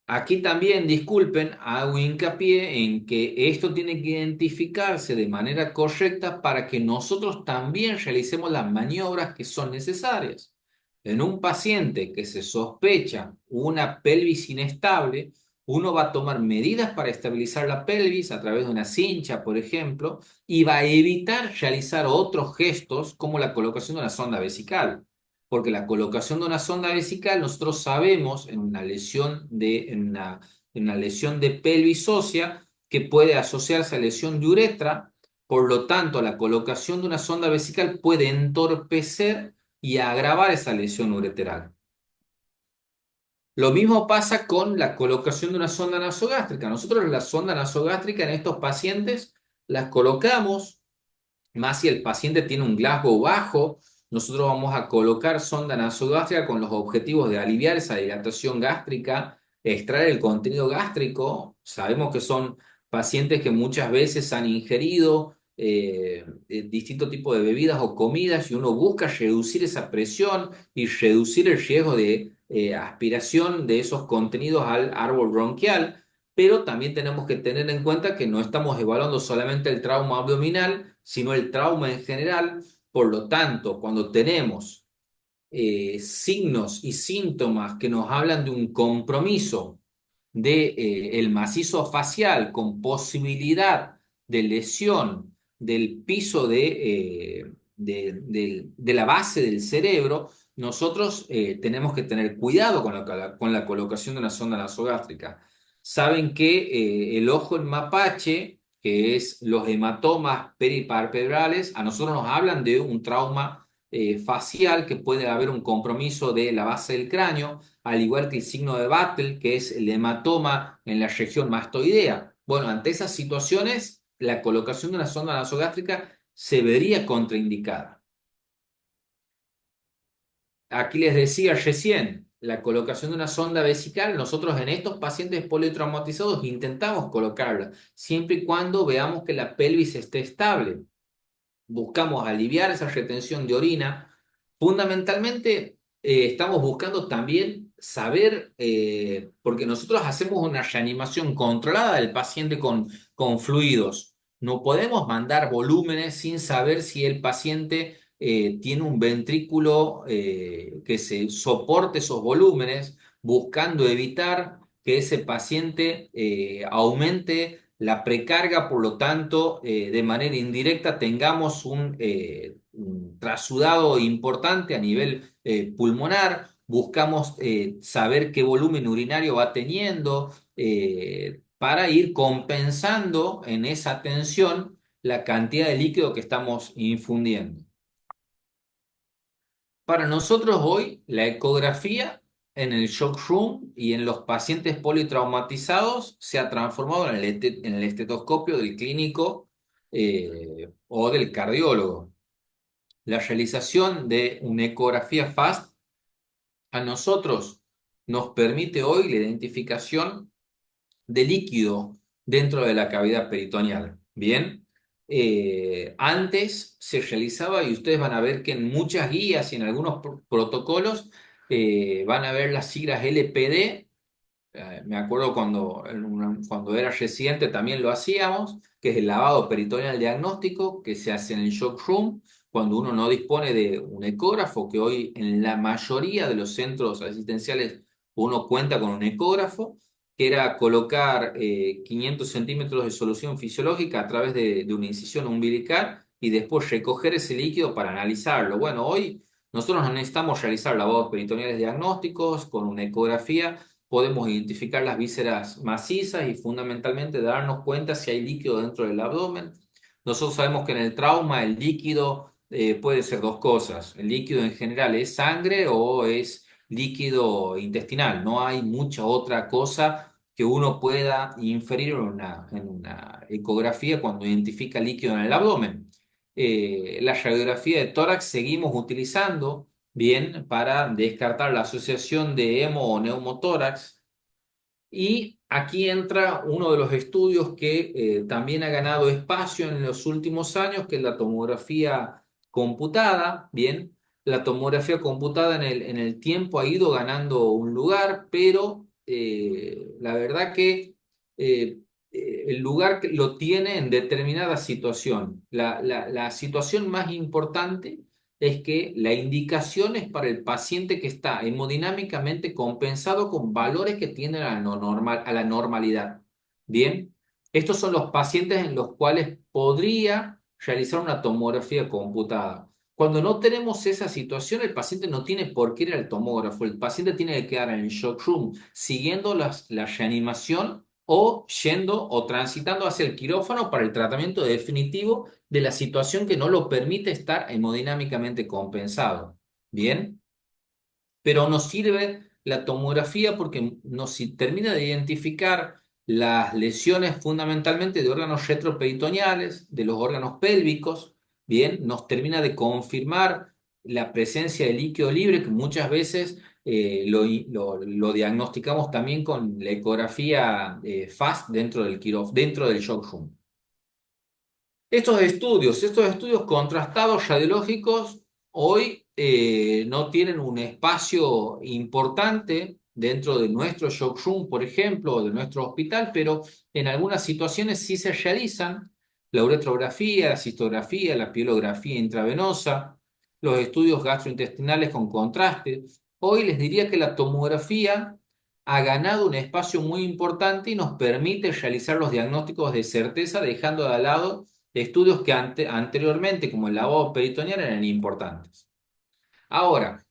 Aquí también, disculpen, hago hincapié en que esto tiene que identificarse de manera correcta para que nosotros también realicemos las maniobras que son necesarias. En un paciente que se sospecha una pelvis inestable, uno va a tomar medidas para estabilizar la pelvis a través de una cincha, por ejemplo, y va a evitar realizar otros gestos como la colocación de una sonda vesical. Porque la colocación de una sonda vesical, nosotros sabemos en una lesión de pelvis ósea que puede asociarse a lesión de uretra, por lo tanto, la colocación de una sonda vesical puede entorpecer y agravar esa lesión ureteral. Lo mismo pasa con la colocación de una sonda nasogástrica. Nosotros la sonda nasogástrica en estos pacientes las colocamos más si el paciente tiene un Glasgow bajo, nosotros vamos a colocar sonda nasogástrica con los objetivos de aliviar esa dilatación gástrica, extraer el contenido gástrico. Sabemos que son pacientes que muchas veces han ingerido distintos tipos de bebidas o comidas y uno busca reducir esa presión y reducir el riesgo de aspiración de esos contenidos al árbol bronquial. Pero también tenemos que tener en cuenta que no estamos evaluando solamente el trauma abdominal, sino el trauma en general. Por lo tanto, cuando tenemos signos y síntomas que nos hablan de un compromiso de el macizo facial con posibilidad de lesión del piso de la base del cerebro, nosotros tenemos que tener cuidado con la colocación de una sonda nasogástrica. Saben que el ojo en mapache, que es los hematomas peripalpebrales, a nosotros nos hablan de un trauma facial, que puede haber un compromiso de la base del cráneo, al igual que el signo de Battle, que es el hematoma en la región mastoidea. Bueno, ante esas situaciones, la colocación de una sonda nasogástrica se vería contraindicada. Aquí les decía recién, la colocación de una sonda vesical, nosotros en estos pacientes politraumatizados intentamos colocarla, siempre y cuando veamos que la pelvis esté estable. Buscamos aliviar esa retención de orina. Fundamentalmente, estamos buscando también saber, porque nosotros hacemos una reanimación controlada del paciente con fluidos. No podemos mandar volúmenes sin saber si el paciente tiene un ventrículo que se soporte esos volúmenes, buscando evitar que ese paciente aumente la precarga, por lo tanto, de manera indirecta tengamos un trasudado importante a nivel pulmonar. Buscamos saber qué volumen urinario va teniendo para ir compensando en esa tensión la cantidad de líquido que estamos infundiendo. Para nosotros hoy, la ecografía en el shock room y en los pacientes politraumatizados se ha transformado en el estetoscopio del clínico o del cardiólogo. La realización de una ecografía FAST a nosotros nos permite hoy la identificación de líquido dentro de la cavidad peritoneal. Bien, antes se realizaba, y ustedes van a ver que en muchas guías y en algunos protocolos van a ver las siglas LPD. Me acuerdo cuando era residente también lo hacíamos, que es el lavado peritoneal diagnóstico que se hace en el shock room cuando uno no dispone de un ecógrafo, que hoy en la mayoría de los centros asistenciales uno cuenta con un ecógrafo, que era colocar 500 centímetros de solución fisiológica a través de una incisión umbilical y después recoger ese líquido para analizarlo. Bueno, hoy nosotros no necesitamos realizar lavados peritoneales diagnósticos con una ecografía. Podemos identificar las vísceras macizas y fundamentalmente darnos cuenta si hay líquido dentro del abdomen. Nosotros sabemos que en el trauma el líquido puede ser dos cosas. El líquido en general es sangre o es líquido intestinal. No hay mucha otra cosa que uno pueda inferir en una ecografía cuando identifica líquido en el abdomen. La radiografía de tórax seguimos utilizando bien para descartar la asociación de hemo o neumotórax. Y aquí entra uno de los estudios que también ha ganado espacio en los últimos años, que es la tomografía computada. Bien, la tomografía computada en el tiempo ha ido ganando un lugar, pero la verdad que el lugar que lo tiene en determinada situación. La situación más importante es que la indicación es para el paciente que está hemodinámicamente compensado con valores que tienden a la normalidad. Bien, estos son los pacientes en los cuales podría realizar una tomografía computada. Cuando no tenemos esa situación, el paciente no tiene por qué ir al tomógrafo, el paciente tiene que quedar en el shock room siguiendo la reanimación o yendo o transitando hacia el quirófano para el tratamiento definitivo de la situación que no lo permite estar hemodinámicamente compensado. Bien, pero nos sirve la tomografía porque termina de identificar las lesiones fundamentalmente de órganos retroperitoneales, de los órganos pélvicos. Bien, nos termina de confirmar la presencia de líquido libre, que muchas veces lo diagnosticamos también con la ecografía FAST dentro del shock room. Estos estudios contrastados radiológicos hoy no tienen un espacio importante dentro de nuestro shock room, por ejemplo, o de nuestro hospital, pero en algunas situaciones sí se realizan la uretrografía, la cistografía, la pielografía intravenosa, los estudios gastrointestinales con contraste. Hoy les diría que la tomografía ha ganado un espacio muy importante y nos permite realizar los diagnósticos de certeza, dejando de lado estudios que anteriormente, como el lavado peritoneal, eran importantes. Ahora,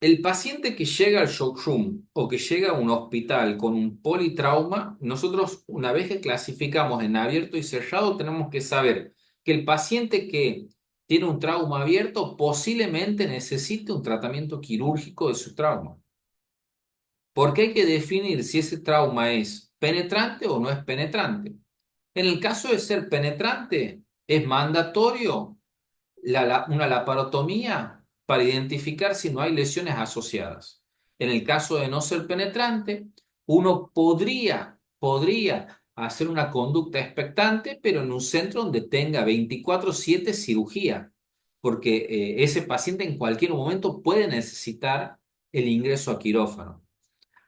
el paciente que llega al shock room o que llega a un hospital con un politrauma, nosotros una vez que clasificamos en abierto y cerrado, tenemos que saber que el paciente que tiene un trauma abierto posiblemente necesite un tratamiento quirúrgico de su trauma. Porque hay que definir si ese trauma es penetrante o no es penetrante. En el caso de ser penetrante, es mandatorio una laparotomía para identificar si no hay lesiones asociadas. En el caso de no ser penetrante, uno podría hacer una conducta expectante, pero en un centro donde tenga 24/7 cirugía, porque ese paciente en cualquier momento puede necesitar el ingreso a quirófano.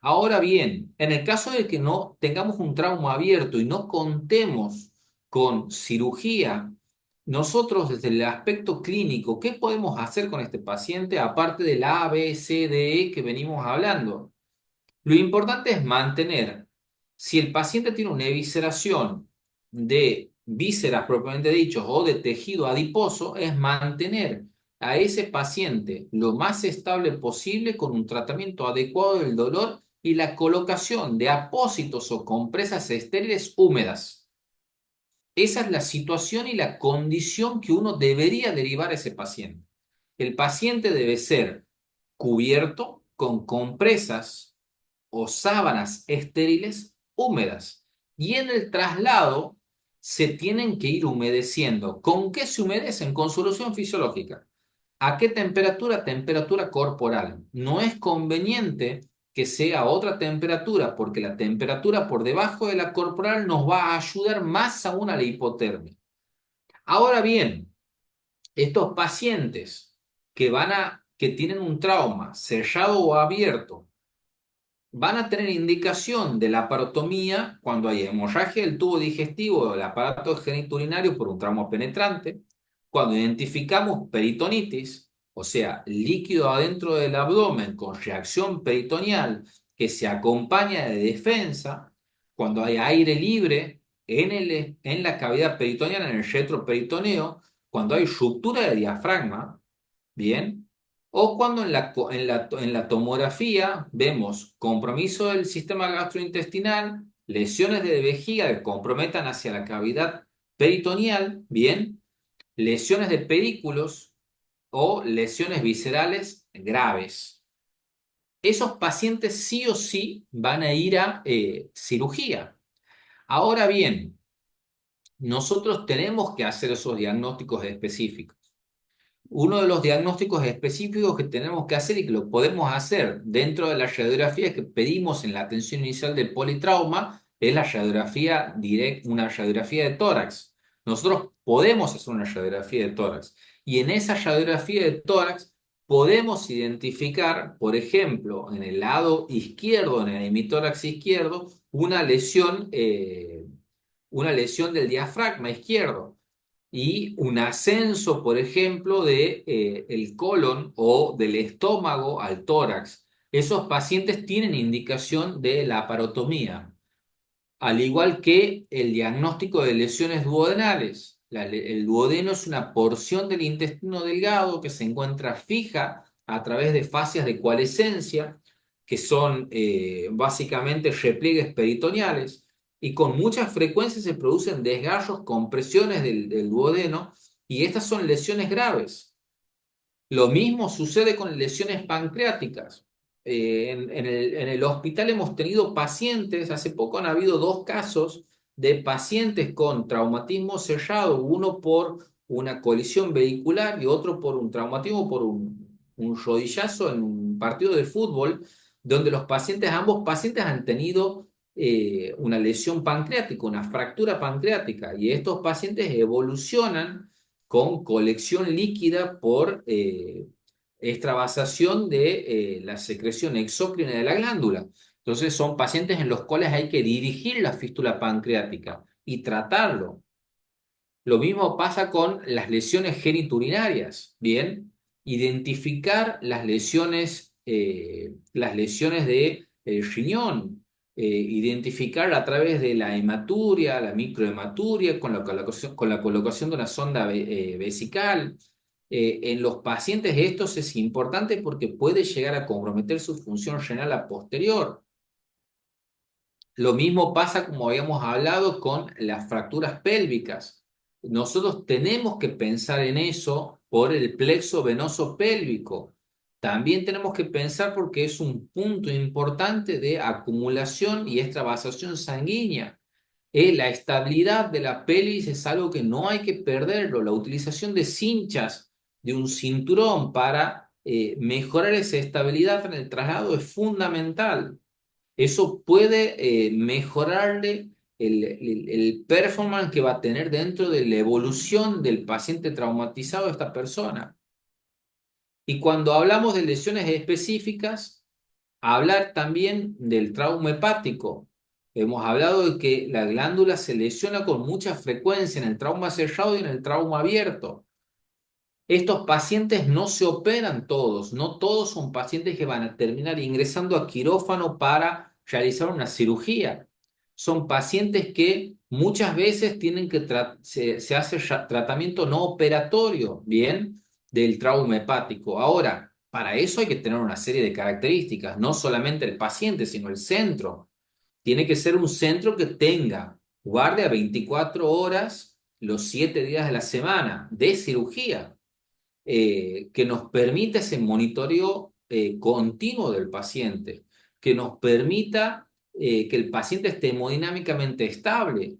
Ahora bien, en el caso de que no tengamos un trauma abierto y no contemos con cirugía, nosotros desde el aspecto clínico, ¿qué podemos hacer con este paciente aparte del A, B, C, D, E que venimos hablando? Lo importante es mantener, si el paciente tiene una evisceración de vísceras propiamente dichos o de tejido adiposo, es mantener a ese paciente lo más estable posible con un tratamiento adecuado del dolor y la colocación de apósitos o compresas estériles húmedas. Esa es la situación y la condición que uno debería derivar a ese paciente. El paciente debe ser cubierto con compresas o sábanas estériles húmedas. Y en el traslado se tienen que ir humedeciendo. ¿Con qué se humedecen? Con solución fisiológica. ¿A qué temperatura? Temperatura corporal. No es conveniente que sea otra temperatura, porque la temperatura por debajo de la corporal nos va a ayudar más aún a la hipotermia. Ahora bien, estos pacientes que tienen un trauma sellado o abierto, van a tener indicación de la parotomía cuando hay hemorragia del tubo digestivo o del aparato genitourinario por un trauma penetrante, cuando identificamos peritonitis, o sea, líquido adentro del abdomen con reacción peritoneal que se acompaña de defensa, cuando hay aire libre en la cavidad peritoneal, en el retroperitoneo, cuando hay ruptura de diafragma, ¿bien? O cuando en la tomografía vemos compromiso del sistema gastrointestinal, lesiones de vejiga que comprometan hacia la cavidad peritoneal, ¿bien? Lesiones de pedículos o lesiones viscerales graves. Esos pacientes sí o sí van a ir a cirugía. Ahora bien, nosotros tenemos que hacer esos diagnósticos específicos. Uno de los diagnósticos específicos que tenemos que hacer y que lo podemos hacer dentro de la radiografía que pedimos en la atención inicial del politrauma es la radiografía directa, una radiografía de tórax. Nosotros podemos hacer una radiografía de tórax y en esa radiografía de tórax podemos identificar, por ejemplo, en el lado izquierdo, en el hemitórax izquierdo, una lesión del diafragma izquierdo y un ascenso, por ejemplo, de, el colon o del estómago al tórax. Esos pacientes tienen indicación de la parotomía, al igual que el diagnóstico de lesiones duodenales. El duodeno es una porción del intestino delgado que se encuentra fija a través de fascias de coalescencia, que son básicamente repliegues peritoneales, y con mucha frecuencia se producen desgarros, compresiones del duodeno, y estas son lesiones graves. Lo mismo sucede con lesiones pancreáticas. En el hospital hemos tenido pacientes, hace poco han habido 2 casos de pacientes con traumatismo sellado, uno por una colisión vehicular y otro por un traumatismo por un rodillazo en un partido de fútbol, donde ambos pacientes han tenido una lesión pancreática, una fractura pancreática, y estos pacientes evolucionan con colección líquida por extravasación de la secreción exócrina de la glándula. Entonces son pacientes en los cuales hay que dirigir la fístula pancreática y tratarlo. Lo mismo pasa con las lesiones geniturinarias, ¿bien? Identificar las lesiones de riñón, identificar a través de la hematuria, la microhematuria, con la colocación de una sonda vesical. En los pacientes estos es importante porque puede llegar a comprometer su función renal a posterior. Lo mismo pasa, como habíamos hablado, con las fracturas pélvicas. Nosotros tenemos que pensar en eso por el plexo venoso pélvico. También tenemos que pensar porque es un punto importante de acumulación y extravasación sanguínea. La estabilidad de la pelvis es algo que no hay que perderlo. La utilización de cinchas, de un cinturón para mejorar esa estabilidad en el traslado es fundamental. Eso puede mejorarle el performance que va a tener dentro de la evolución del paciente traumatizado de esta persona. Y cuando hablamos de lesiones específicas, hablar también del trauma hepático. Hemos hablado de que la glándula se lesiona con mucha frecuencia en el trauma cerrado y en el trauma abierto. Estos pacientes no se operan todos, no todos son pacientes que van a terminar ingresando a quirófano para realizar una cirugía. Son pacientes que muchas veces tienen que se hace tratamiento no operatorio, bien, del trauma hepático. Ahora, para eso hay que tener una serie de características, no solamente el paciente, sino el centro. Tiene que ser un centro que tenga guardia 24 horas los 7 días de la semana de cirugía, que nos permita ese monitoreo continuo del paciente, que nos permita que el paciente esté hemodinámicamente estable,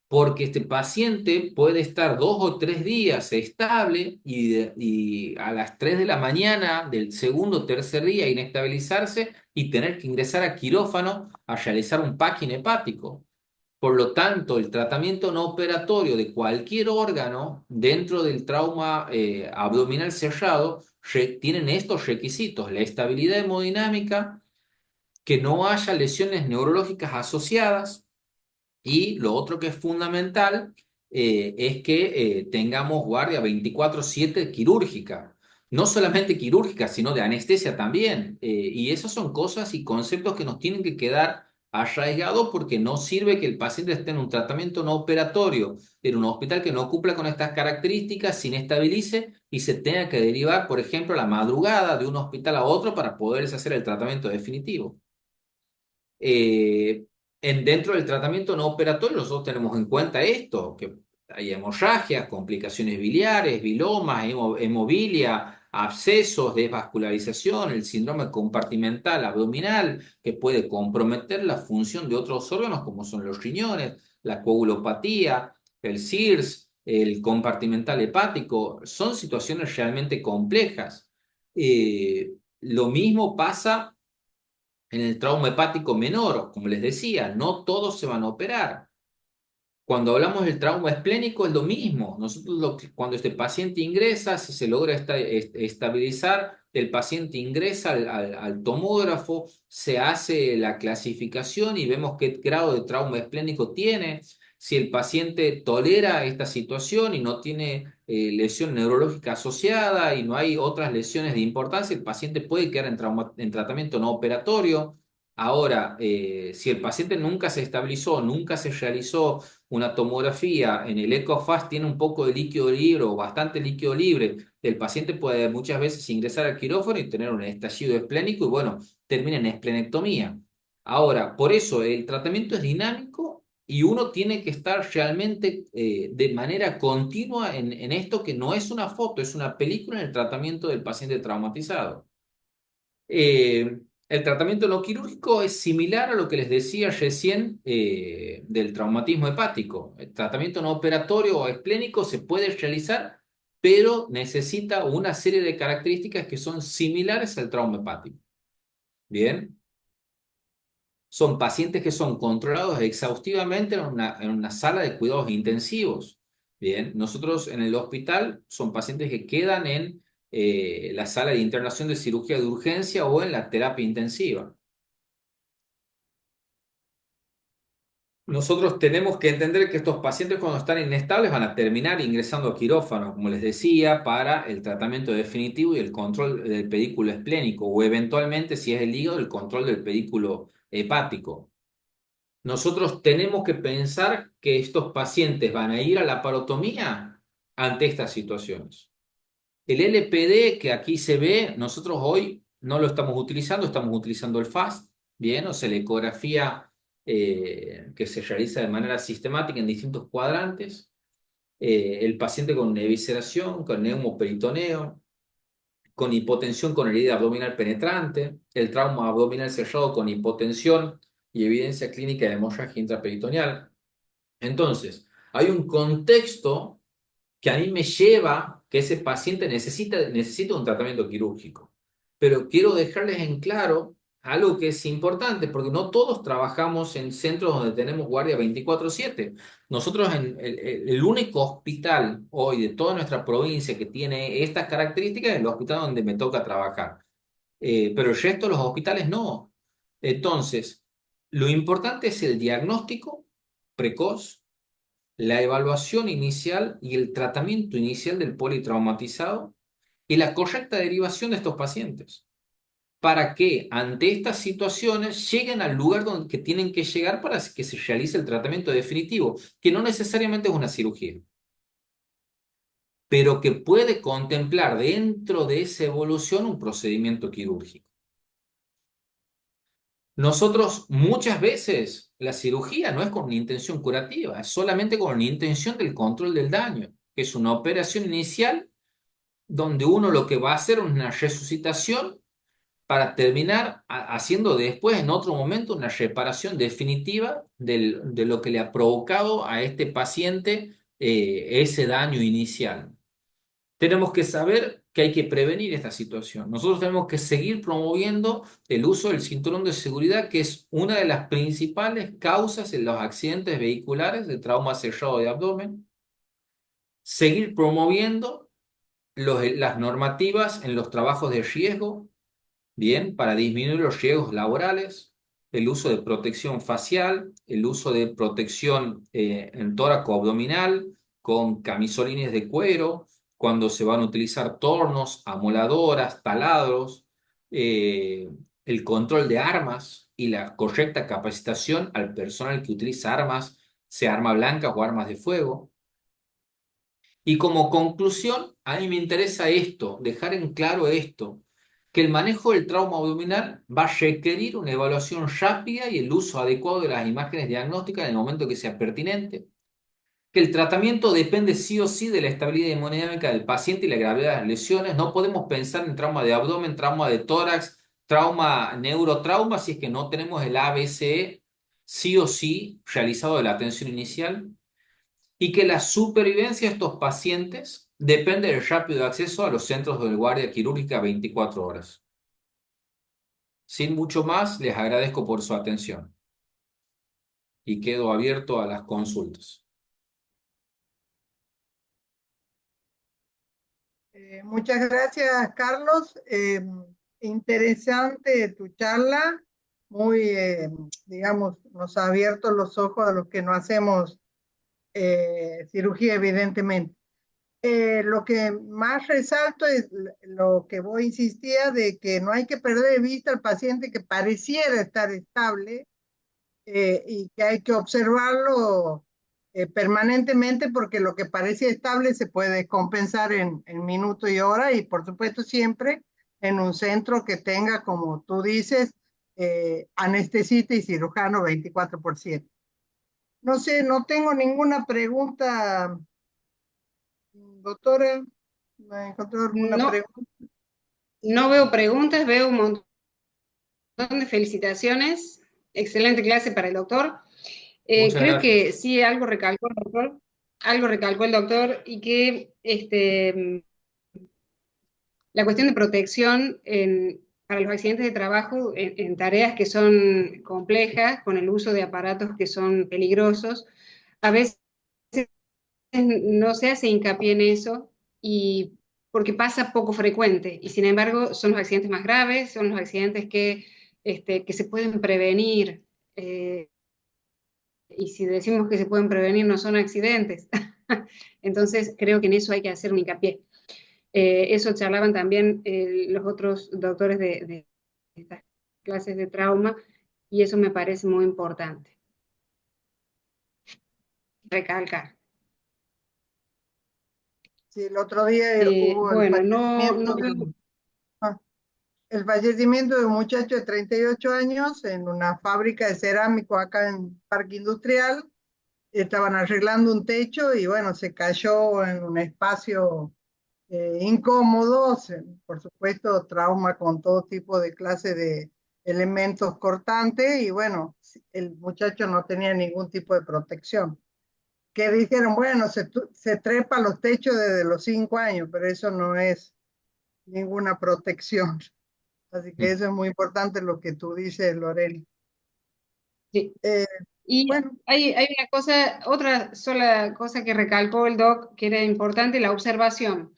porque este paciente puede estar 2 o 3 días estable y a las 3 de la mañana del segundo o tercer día inestabilizarse y tener que ingresar a quirófano a realizar un packing hepático. Por lo tanto, el tratamiento no operatorio de cualquier órgano dentro del trauma abdominal cerrado tienen estos requisitos: la estabilidad hemodinámica, que no haya lesiones neurológicas asociadas, y lo otro que es fundamental es que tengamos guardia 24/7 quirúrgica. No solamente quirúrgica, sino de anestesia también. Y esas son cosas y conceptos que nos tienen que quedar arraigados, porque no sirve que el paciente esté en un tratamiento no operatorio, en un hospital que no cumpla con estas características, se inestabilice y se tenga que derivar, por ejemplo, a la madrugada de un hospital a otro para poderse hacer el tratamiento definitivo. Eh, Dentro del tratamiento no operatorio, nosotros tenemos en cuenta esto, que hay hemorragias, complicaciones biliares, bilomas, hemobilia, abscesos, desvascularización, el síndrome compartimental abdominal, que puede comprometer la función de otros órganos, como son los riñones, la coagulopatía, el CIRS, el compartimental hepático. Son situaciones realmente complejas. Lo mismo pasa en el trauma hepático menor. Como les decía, no todos se van a operar. Cuando hablamos del trauma esplénico es lo mismo. Nosotros cuando este paciente ingresa, si se logra estabilizar, el paciente ingresa al tomógrafo, se hace la clasificación y vemos qué grado de trauma esplénico tiene. Si el paciente tolera esta situación y no tiene lesión neurológica asociada y no hay otras lesiones de importancia, el paciente puede quedar en tratamiento no operatorio. Ahora, si el paciente nunca se estabilizó, nunca se realizó una tomografía, en el ECOFAST tiene un poco de líquido libre o bastante líquido libre, el paciente puede muchas veces ingresar al quirófano y tener un estallido esplénico y bueno, termina en esplenectomía. Ahora, por eso el tratamiento es dinámico y uno tiene que estar realmente de manera continua en esto, que no es una foto, es una película en el tratamiento del paciente traumatizado. El tratamiento no quirúrgico es similar a lo que les decía recién del traumatismo hepático. El tratamiento no operatorio o esplénico se puede realizar, pero necesita una serie de características que son similares al trauma hepático. Bien, son pacientes que son controlados exhaustivamente en una sala de cuidados intensivos. Bien, nosotros en el hospital son pacientes que quedan en la sala de internación de cirugía de urgencia o en la terapia intensiva. Nosotros tenemos que entender que estos pacientes, cuando están inestables, van a terminar ingresando a quirófano, como les decía, para el tratamiento definitivo y el control del pedículo esplénico, o eventualmente, si es el hígado, el control del pedículo hepático. Nosotros tenemos que pensar que estos pacientes van a ir a la parotomía ante estas situaciones. El LPD que aquí se ve, nosotros hoy no lo estamos utilizando, estamos utilizando el FAST, bien, o sea, la ecografía que se realiza de manera sistemática en distintos cuadrantes. El paciente con evisceración, con neumoperitoneo, con hipotensión con herida abdominal penetrante, el trauma abdominal cerrado con hipotensión y evidencia clínica de hemorragia intraperitoneal. Entonces, hay un contexto que a mí me lleva que ese paciente necesita un tratamiento quirúrgico. Pero quiero dejarles en claro algo que es importante, porque no todos trabajamos en centros donde tenemos guardia 24/7. Nosotros, el único hospital hoy de toda nuestra provincia que tiene estas características es el hospital donde me toca trabajar. pero el resto de los hospitales no. Entonces, lo importante es el diagnóstico precoz, la evaluación inicial y el tratamiento inicial del politraumatizado y la correcta derivación de estos pacientes, para que ante estas situaciones lleguen al lugar donde que tienen que llegar para que se realice el tratamiento definitivo, que no necesariamente es una cirugía, pero que puede contemplar dentro de esa evolución un procedimiento quirúrgico. Nosotros muchas veces la cirugía no es con una intención curativa, es solamente con una intención del control del daño, que es una operación inicial donde uno lo que va a hacer es una resucitación para terminar haciendo después, en otro momento, una reparación definitiva de lo que le ha provocado a este paciente ese daño inicial. Tenemos que saber que hay que prevenir esta situación. Nosotros tenemos que seguir promoviendo el uso del cinturón de seguridad, que es una de las principales causas en los accidentes vehiculares de trauma cerrado de abdomen. Seguir promoviendo las normativas en los trabajos de riesgo, bien, para disminuir los riesgos laborales, el uso de protección facial, el uso de protección en tóraco abdominal con camisolines de cuero, cuando se van a utilizar tornos, amoladoras, taladros, eh, el control de armas y la correcta capacitación al personal que utiliza armas, sea arma blanca o armas de fuego. Y como conclusión, a mí me interesa esto, dejar en claro esto, que el manejo del trauma abdominal va a requerir una evaluación rápida y el uso adecuado de las imágenes diagnósticas en el momento que sea pertinente, que el tratamiento depende sí o sí de la estabilidad hemodinámica del paciente y la gravedad de las lesiones. No podemos pensar en trauma de abdomen, trauma de tórax, trauma, neurotrauma, si es que no tenemos el ABC sí o sí realizado de la atención inicial, y que la supervivencia de estos pacientes depende del rápido acceso a los centros de guardia quirúrgica 24 horas. Sin mucho más, les agradezco por su atención y quedo abierto a las consultas. Muchas gracias, Carlos. Interesante tu charla, muy, digamos, nos ha abierto los ojos a los que no hacemos cirugía, evidentemente. Lo que más resalto es lo que vos insistías de que no hay que perder de vista al paciente que pareciera estar estable, y que hay que observarlo permanentemente porque lo que parece estable se puede compensar en minuto y hora y por supuesto siempre en un centro que tenga, como tú dices, anestesista y cirujano 24/7. No sé, no tengo ninguna pregunta, doctora. ¿Me encontró alguna No, pregunta? no veo preguntas, veo un montón de felicitaciones. Excelente clase para el doctor. Muchas Creo gracias. que sí, algo recalcó el doctor y que la cuestión de protección para los accidentes de trabajo en tareas que son complejas, con el uso de aparatos que son peligrosos, a veces no se hace hincapié en eso y porque pasa poco frecuente y sin embargo son los accidentes más graves, son los accidentes que se pueden prevenir, y si decimos que se pueden prevenir no son accidentes. Entonces creo que en eso hay que hacer un hincapié. Eso charlaban también los otros doctores de estas clases de trauma y eso me parece muy importante recalcar. Sí, el otro día hubo el Bueno, no fallecimiento veo. ah, el fallecimiento de un muchacho de 38 años en una fábrica de cerámico acá en Parque Industrial. Estaban arreglando un techo y bueno, se cayó en un espacio incómodo, por supuesto, trauma con todo tipo de clase de elementos cortantes y bueno, el muchacho no tenía ningún tipo de protección. Que dijeron, bueno, se trepa a los techos desde los 5 años, pero eso no es ninguna protección. Así que eso es muy importante lo que tú dices, Lorena. Sí. Eh, Y bueno, hay una cosa, otra sola cosa que recalcó el doc que era importante, la observación.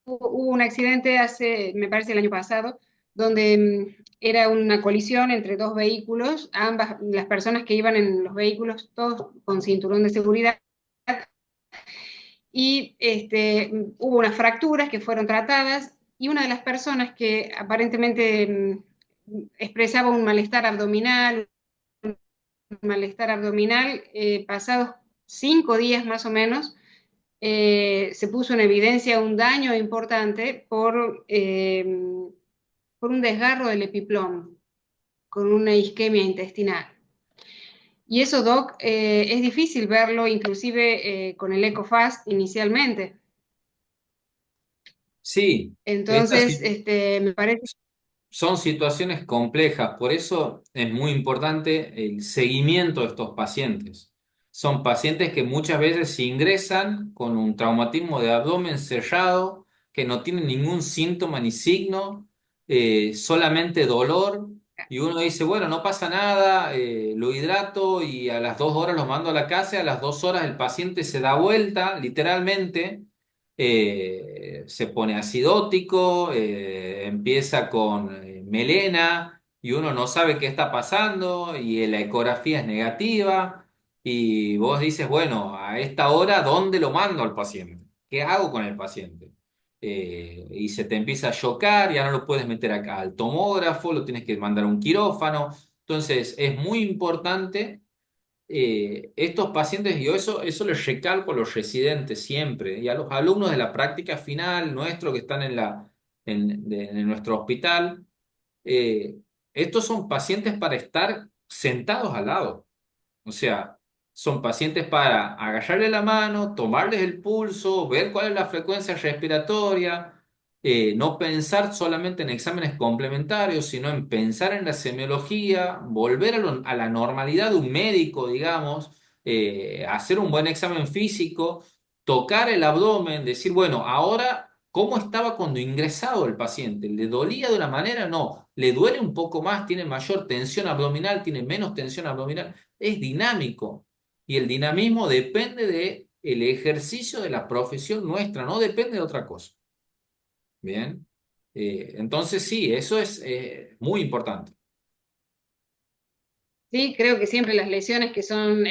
hubo un accidente hace, me parece el año pasado, donde era una colisión entre dos vehículos, ambas, las personas que iban en los vehículos, todos con cinturón de seguridad, y hubo unas fracturas que fueron tratadas, y una de las personas que aparentemente expresaba un malestar abdominal, pasados 5 días más o menos, se puso en evidencia un daño importante por un desgarro del epiplom con una isquemia intestinal. Y eso, Doc, es difícil verlo, inclusive con el EcoFast inicialmente. Sí, estas Entonces, me parece. son situaciones complejas, por eso es muy importante el seguimiento de estos pacientes. Son pacientes que muchas veces ingresan con un traumatismo de abdomen sellado, que no tienen ningún síntoma ni signo, solamente dolor, y uno dice, bueno, no pasa nada, lo hidrato y a las 2 horas lo mando a la casa, y a las 2 horas el paciente se da vuelta, literalmente se pone acidótico, empieza con melena y uno no sabe qué está pasando y la ecografía es negativa y vos dices, bueno, a esta hora, ¿dónde lo mando al paciente? ¿Qué hago con el paciente? Y se te empieza a chocar, ya no lo puedes meter acá al tomógrafo, lo tienes que mandar a un quirófano. Entonces, es muy importante estos pacientes, yo eso les recalco a los residentes siempre y a los alumnos de la práctica final nuestro que están en nuestro hospital, eh, estos son pacientes para estar sentados al lado. O sea, son pacientes para agarrarle la mano, tomarles el pulso, ver cuál es la frecuencia respiratoria, no pensar solamente en exámenes complementarios, sino en pensar en la semiología, volver a la normalidad de un médico, digamos, hacer un buen examen físico, tocar el abdomen, decir, bueno, ahora, ¿cómo estaba cuando ingresado el paciente? ¿Le dolía de una manera? No. ¿Le duele un poco más? ¿Tiene mayor tensión abdominal? ¿Tiene menos tensión abdominal? Es dinámico y el dinamismo depende de el ejercicio de la profesión nuestra, no depende de otra cosa. Bien. Entonces sí, eso es muy importante. Sí, creo que siempre las lesiones que son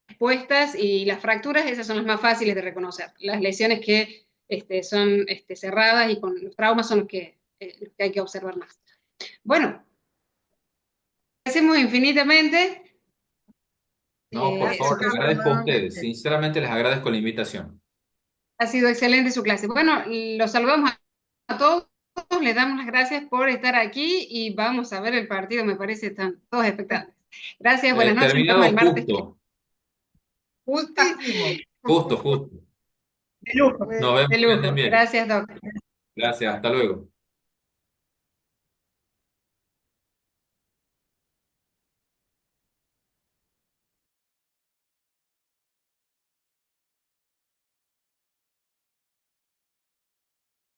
expuestas y las fracturas, esas son las más fáciles de reconocer. Las lesiones que son cerradas y con los traumas son los que hay que observar más. Bueno, agradecemos infinitamente. No, por Su favor, les clase agradezco a ustedes. nuevamente. Sinceramente les agradezco la invitación. Ha sido excelente su clase. Bueno, los saludamos a todos, les damos las gracias por estar aquí y vamos a ver el partido, me parece, están todos expectantes. Gracias, buenas noches, nos vemos el Terminado martes que viene. justo, Justísimo. justo, justo. De lujo, Nos Bueno, vemos, de que anden lujo. bien. Gracias, doctor. Gracias, hasta luego.